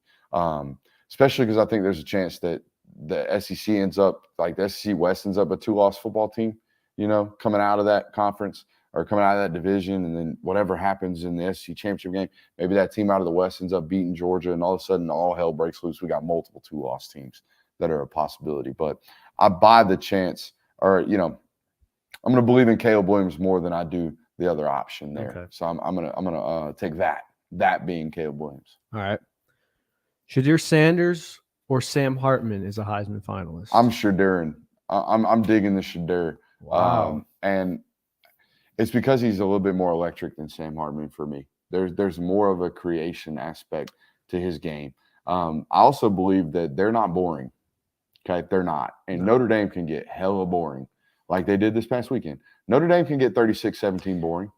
especially because I think there's a chance that the SEC ends up, like the SEC West ends up a two-loss football team, coming out of that conference. or coming out of that division, and then whatever happens in the SEC championship game, maybe that team out of the West ends up beating Georgia, and all of a sudden all hell breaks loose. We got multiple 2-loss teams that are a possibility. But I buy the chance, or I'm going to believe in Caleb Williams more than I do the other option there. Okay. So I'm gonna take that being Caleb Williams. All right. Shadir Sanders or Sam Hartman is a Heisman finalist? I'm Shadurin. I'm digging the Shadur. Wow. And it's because he's a little bit more electric than Sam Hartman for me. There's more of a creation aspect to his game. I also believe that they're not boring. Okay, they're not. And Notre Dame can get hella boring, like they did this past weekend. Notre Dame can get 36-17 boring.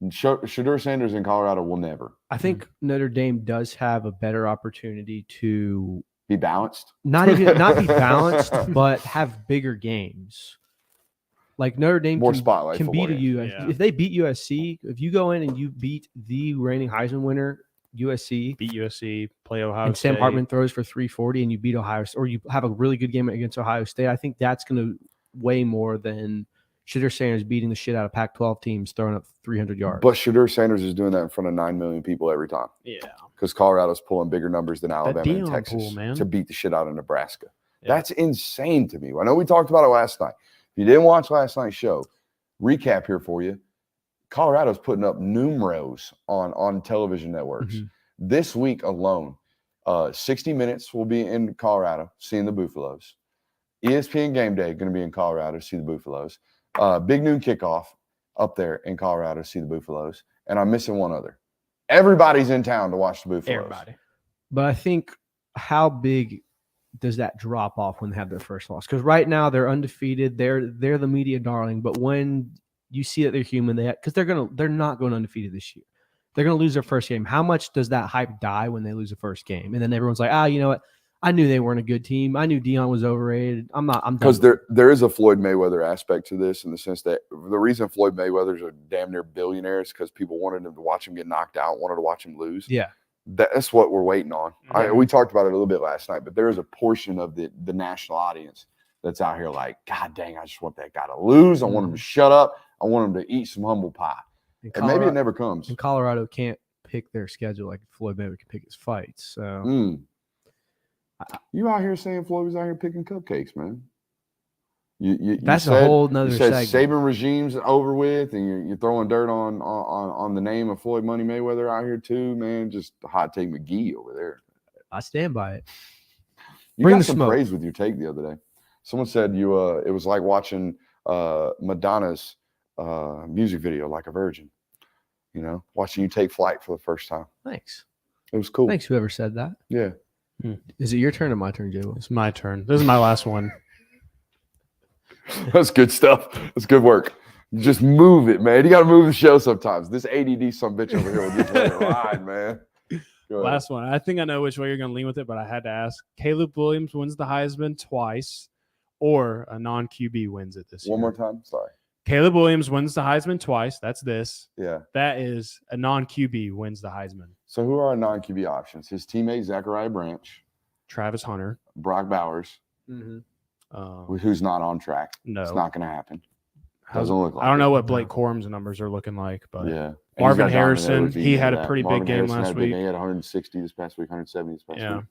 Shadur Sanders in Colorado will never. I think Notre Dame does have a better opportunity to Be balanced. not be balanced, but have bigger games. Like Notre Dame More spotlight can beat football you games. Yeah. if they beat USC. If you go in and you beat the reigning Heisman winner USC, Beat USC, play Ohio and State. Sam Hartman throws for 340, and you beat Ohio, or you have a really good game against Ohio State, I think that's going to weigh more than Shadur Sanders beating the shit out of Pac-12 teams, throwing up 300 yards. But Shadur Sanders is doing that in front of 9 million people every time. Yeah. Because Colorado's pulling bigger numbers than Alabama and Dion Texas pool, man. to beat the shit out of Nebraska. Yeah. That's insane to me. I know we talked about it last night. If you didn't watch last night's show, recap here for you. Colorado's putting up numeros on television networks. Mm-hmm. This week alone, 60 Minutes will be in Colorado seeing the Buffaloes. ESPN Game Day going to be in Colorado to see the Buffaloes. Big Noon Kickoff up there in Colorado to see the Buffaloes. And I'm missing one other. Everybody's in town to watch the Buffaloes. Everybody. But I think how big does that drop off when they have their first loss? Because right now they're undefeated. They're the media darling. But when you see that they're human, because they're not going undefeated this year. They're going to lose their first game. How much does that hype die when they lose the first game? And then everyone's like, you know what? I knew they weren't a good team. I knew Dion was overrated. I'm because there is a Floyd Mayweather aspect to this in the sense that the reason Floyd Mayweather's a damn near billionaire is because people wanted him to watch him get knocked out, wanted to watch him lose. Yeah. That's what we're waiting on. Mhm. We talked about it a little bit last night, but there is a portion of the national audience that's out here like, God dang, I just want that guy to lose. I want him to shut up. I want him to eat some humble pie. And maybe it never comes. And Colorado can't pick their schedule like Floyd Mayweather can pick his fights. So You out here saying Floyd was out here picking cupcakes, man. That's a whole nother you said segment. Saban regime's over with, and you're throwing dirt on the name of Floyd Money Mayweather out here too, man. Just hot take McGee over there. I stand by it. You Bring got the some smoke. praise with your take the other day. Someone said it was like watching Madonna's music video, Like a Virgin. You know, watching you take flight for the first time. Thanks. It was cool. Thanks, whoever said that. Yeah. Is it your turn or my turn, Jay? It's my turn. This is my last one. That's good stuff. That's good work. Just move it, man. You got to move the show sometimes. This ADD some bitch over here will just let it ride, man. Go ahead. Last one. I think I know which way you're going to lean with it, but I had to ask. Caleb Williams wins the Heisman twice, or a non-QB wins it this year. One more time. Sorry. Caleb Williams wins the Heisman twice. That's this. Yeah. That is a non-QB wins the Heisman. So who are our non-QB options? His teammate, Zachariah Branch, Travis Hunter. Brock Bowers, who's not on track. No. It's not going to happen. How's- Doesn't look like I don't it. know what Blake Corum's numbers are looking like, but Yeah. And Marvin he's got Donovan Harrison, Edwards he had into a that. pretty big Marvin game Harrison last had a big week. game. He had 160 this past week, 170 this past yeah. week.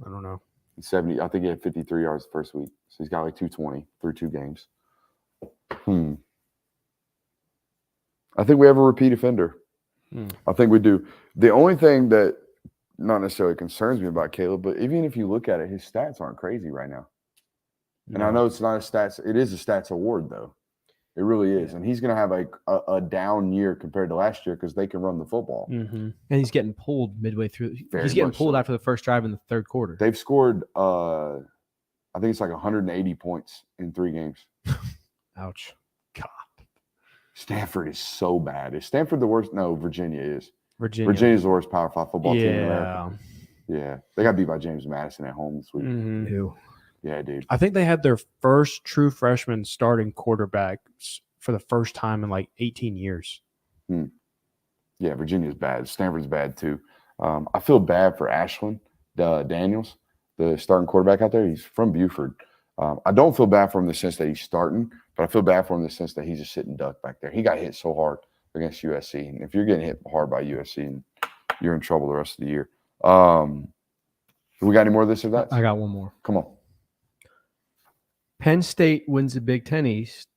I don't know. 70. I think he had 53 yards the first week. So he's got like 220 through 2 games. I think we have a repeat offender. I think we do. The only thing that not necessarily concerns me about Caleb, but even if you look at it, his stats aren't crazy right now. And I know it's not a stats. It is a stats award, though. It really is. Yeah. And he's going to have a down year compared to last year because they can run the football. Mm-hmm. And he's getting pulled midway through. Very He's getting much pulled so. after the first drive in the third quarter. They've scored, I think it's like 180 points in 3 games. Ouch. God. Stanford is so bad. Is Stanford the worst? No, Virginia is. Virginia. Virginia's the worst Power 5 football team in Yeah. America. Yeah. They got beat by James Madison at home this week. Mhm. Ew. Yeah, dude. I think they had their first true freshman starting quarterback for the first time in like 18 years. Yeah, Virginia's bad. Stanford's bad too. I feel bad for Ashland Daniels, the starting quarterback out there. He's from Buford. I don't feel bad for him in the sense that he's starting, but I feel bad for him in the sense that he's just sitting duck back there. He got hit so hard against USC, and if you're getting hit hard by USC, you're in trouble the rest of the year. We got any more of this or that? I got one more. Come on. Penn State wins the Big Ten East,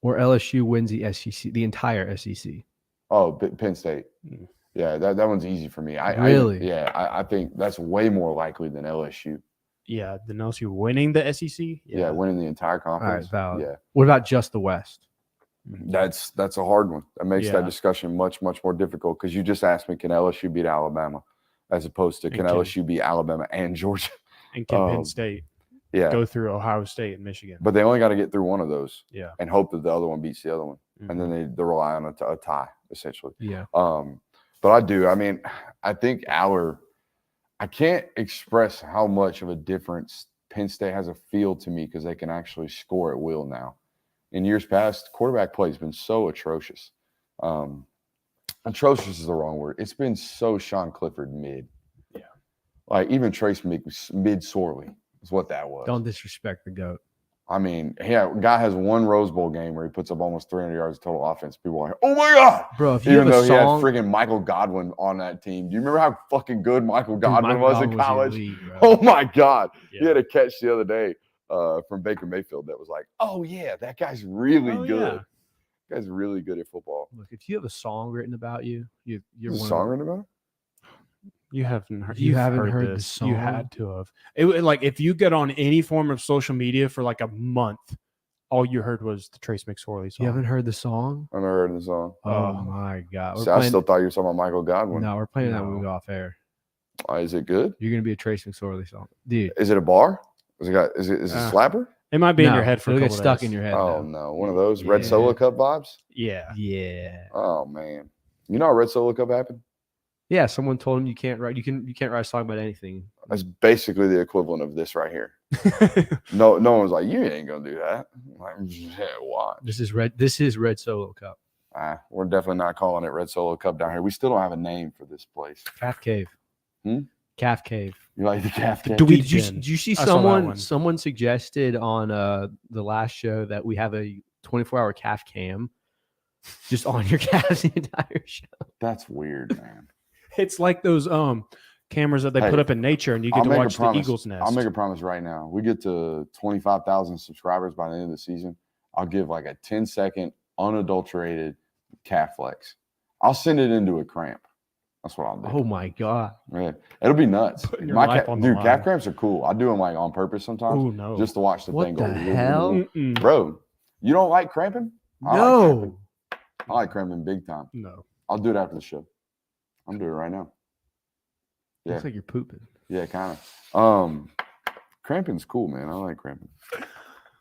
or LSU wins the SEC, the entire SEC. Oh, Penn State. Yeah, that one's easy for me. Really? I think that's way more likely than LSU. Yeah, the LSU winning the SEC. Yeah, winning the entire All right, conference. valid. Yeah, What about just the West? that's a hard one. That makes that discussion much more difficult because you just asked me, can LSU beat Alabama, as opposed to can LSU beat Alabama and Georgia? And can Penn State go through Ohio State and Michigan? But they only got to get through one of those. Yeah, and hope that the other one beats the other one, and then they rely on a tie essentially. Yeah. But I do. I mean, I think I can't express how much of a difference Penn State has a feel to me because they can actually score at will now. In years past, quarterback play has been so atrocious. Atrocious is the wrong word. It's been so Sean Clifford mid. Yeah. Like even Trace mid sorely is what that was. Don't disrespect the GOAT. I mean, guy has one Rose Bowl game where he puts up almost 300 yards of total offense. People are like, oh my God. Bro, if you Even have though a he had song, friggin' Michael Godwin on that team. Do you remember how fucking good Michael Godwin was in college? elite, bro. Oh my God. Yeah. He had a catch the other day from Baker Mayfield that was like, oh yeah, that guy's really good. That guy's really good at football. Look, if you have a song written about you're There's a one song of written about it? You haven't heard. You haven't heard the this. song? You had to have. Like if you get on any form of social media for like a month, all you heard was the Trace McSorley song. You haven't heard the song? I never heard the song. Oh my God. See, I still thought you were talking about Michael Godwin. No, we're playing that when we go off air. Is it good? You're gonna be a Trace McSorley song, dude. Is it a bar? Is it a slapper? It might be in your head for a it'll couple get stuck days. in your head. Oh now. no, one of those Red Yeah. Solo Cup vibes. Yeah. Yeah. Oh man, you know how Red Solo Cup happened? Yeah. Someone told him you can't write a song about anything. That's basically the equivalent of this right here. No one was like, you ain't gonna do that. I'm like, yeah, why? This is Red Solo Cup. We're definitely not calling it Red Solo Cup down here. We still don't have a name for this place. Calf Cave. Calf Cave. You like the calf cave? Did you see I saw that one. someone suggested on the last show that we have a 24-hour calf cam just on your calves the entire show? That's weird, man. It's like those cameras that they put up in nature, and you get to watch the eagle's nest. I'll make a promise right now. We get to 25,000 subscribers by the end of the season. I'll give like a 10-second unadulterated calf flex. I'll send it into a cramp. That's what I'll do. Oh my God. Yeah. It'll be nuts. Putting your life on the Dude, line. calf cramps are cool. I do them like on purpose sometimes. Oh no. Just to watch the What thing the go. hell? Mm-mm. Bro, you don't like cramping? No. I like cramping big time. No. I'll do it after the show. I'm doing it right now. Yeah. Looks like you're pooping. Yeah, kind of. Cramping's cool, man. I like cramping.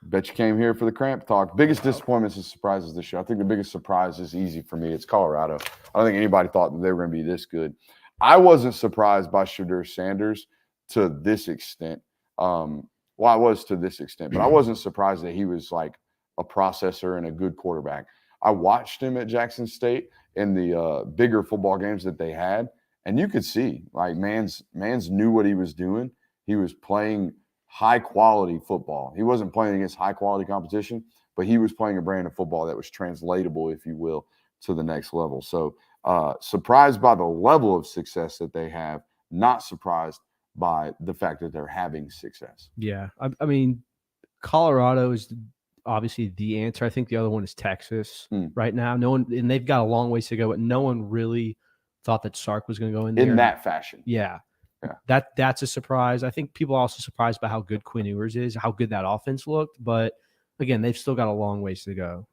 Bet you came here for the cramp talk. Biggest disappointments and surprises this year. I think the biggest surprise is easy for me. It's Colorado. I don't think anybody thought that they were going to be this good. I wasn't surprised by Shadur Sanders to this extent. Well, I was to this extent, but I wasn't surprised that he was like a processor and a good quarterback. I watched him at Jackson State in the bigger football games that they had, and you could see like Mans knew what he was doing. He was playing high quality football. He wasn't playing against high quality competition, but he was playing a brand of football that was translatable, if you will, to the next level. So surprised by the level of success that they have, not surprised by the fact that they're having success. Yeah. I mean, Colorado is obviously the answer. I think the other one is Texas right now. No one, and they've got a long ways to go, but no one really thought that Sark was going to go in there. In that fashion. Yeah. Yeah. That's a surprise. I think people are also surprised by how good Quinn Ewers is, how good that offense looked. But again, they've still got a long ways to go.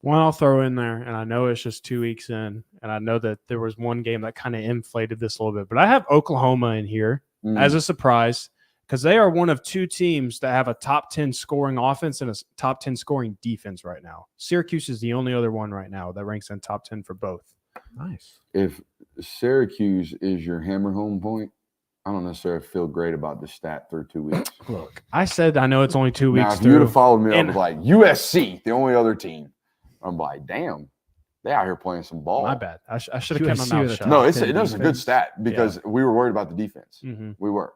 One I'll throw in there, and I know it's just 2 weeks in, and I know that there was one game that kind of inflated this a little bit, but I have Oklahoma in here as a surprise because they are one of two teams that have a top 10 scoring offense and a top 10 scoring defense right now. Syracuse is the only other one right now that ranks in top 10 for both. Nice. If Syracuse is your hammer home point, I don't necessarily feel great about the stat through 2 weeks. Look, I said I know it's only 2 weeks Now, if you would through. have followed me, I and- was like, USC, the only other team. I'm like, damn, they out here playing some ball. My bad. I should have kept my USC mouth with a shut. No, top it's 10 a good defense. stat because we were worried about the defense. Mhm. We were.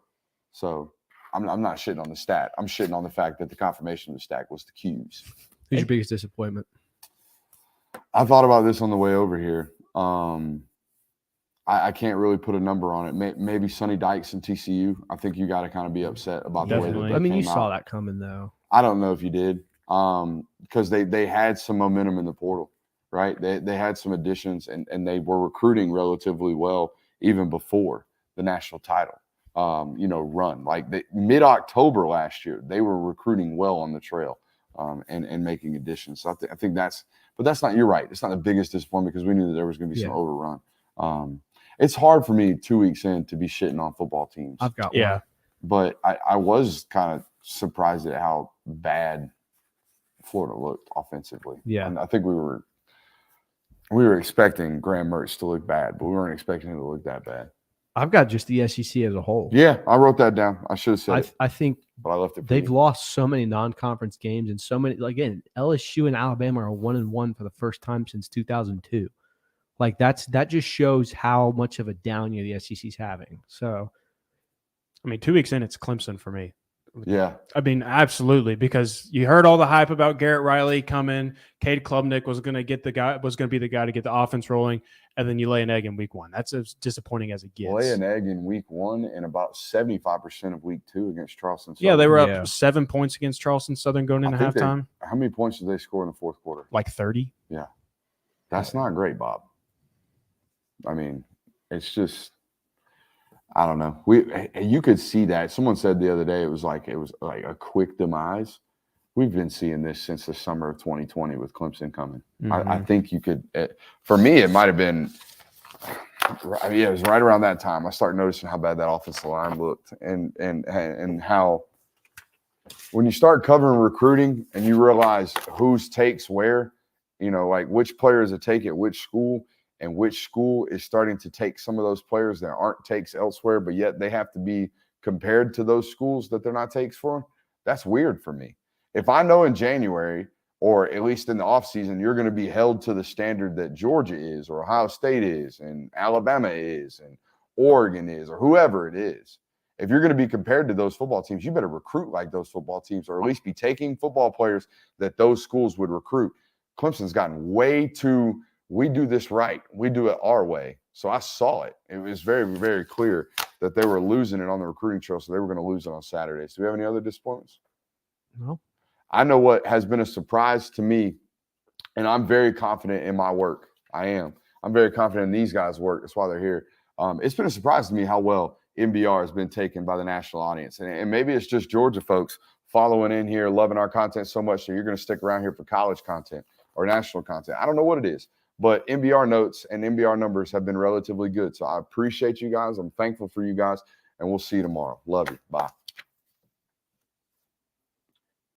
So I'm not shitting on the stat. I'm shitting on the fact that the confirmation of the stat was the Qs. Who's your biggest disappointment? I thought about this on the way over here. I can't really put a number on it. Maybe Sonny Dykes and TCU. I think you got to kind of be upset about the way that Definitely. they I mean, you came saw out. that coming though. I don't know if you did, because they had some momentum in the portal, right? They had some additions, and they were recruiting relatively well even before the national title, run. Like mid-October last year, they were recruiting well on the trail, and making additions. So I think that's – but that's not – you're right. It's not the biggest disappointment because we knew that there was going to be some overrun. It's hard for me 2 weeks in to be shitting on football teams. I've got Yeah. one. But I was kind of surprised at how bad Florida looked offensively. Yeah. And I think we were expecting Graham Mertz to look bad, but we weren't expecting him to look that bad. I've got just the SEC as a whole. Yeah, I wrote that down. I should have said it, I think but I left it for they've you. lost so many non-conference games and so many. Again, LSU and Alabama are 1-1 for the first time since 2002. Like that just shows how much of a down year the SEC's having. So, I mean, 2 weeks in, it's Clemson for me. Yeah. I mean, absolutely, because you heard all the hype about Garrett Riley coming. Cade Klubnik was going to be the guy to get the offense rolling, and then you lay an egg in week 1. That's as disappointing as it gets. Lay an egg in week 1 and about 75% of week 2 against Charleston Southern. Yeah, they were Yeah. up 7 points against Charleston Southern going into I think halftime. How many points did they score in the fourth quarter? Like 30. That's not great, Bob. I mean, it's just, I don't know. You could see that. Someone said the other day it was like a quick demise. We've been seeing this since the summer of 2020 with Clemson coming. I think you could. For me, it might have been. It was right around that time I started noticing how bad that offensive line looked, and how when you start covering recruiting and you realize whose takes where, like which player is a take at which school. And which school is starting to take some of those players that aren't takes elsewhere, but yet they have to be compared to those schools that they're not takes for? That's weird for me. If I know in January, or at least in the offseason, you're going to be held to the standard that Georgia is, or Ohio State is, and Alabama is, and Oregon is, or whoever it is, if you're going to be compared to those football teams, you better recruit like those football teams, or at least be taking football players that those schools would recruit. Clemson's gotten way too – we do this right. We do it our way. So I saw it. It was very, very clear that they were losing it on the recruiting trail, so they were going to lose it on Saturdays. Do we have any other disappointments? No. I know what has been a surprise to me, and I'm very confident in my work. I am. I'm very confident in these guys' work. That's why they're here. It's been a surprise to me how well NBR has been taken by the national audience. And maybe it's just Georgia folks following in here, loving our content so much that you're going to stick around here for college content or national content. I don't know what it is. But NBR notes and NBR numbers have been relatively good. So I appreciate you guys. I'm thankful for you guys. And we'll see you tomorrow. Love you. Bye.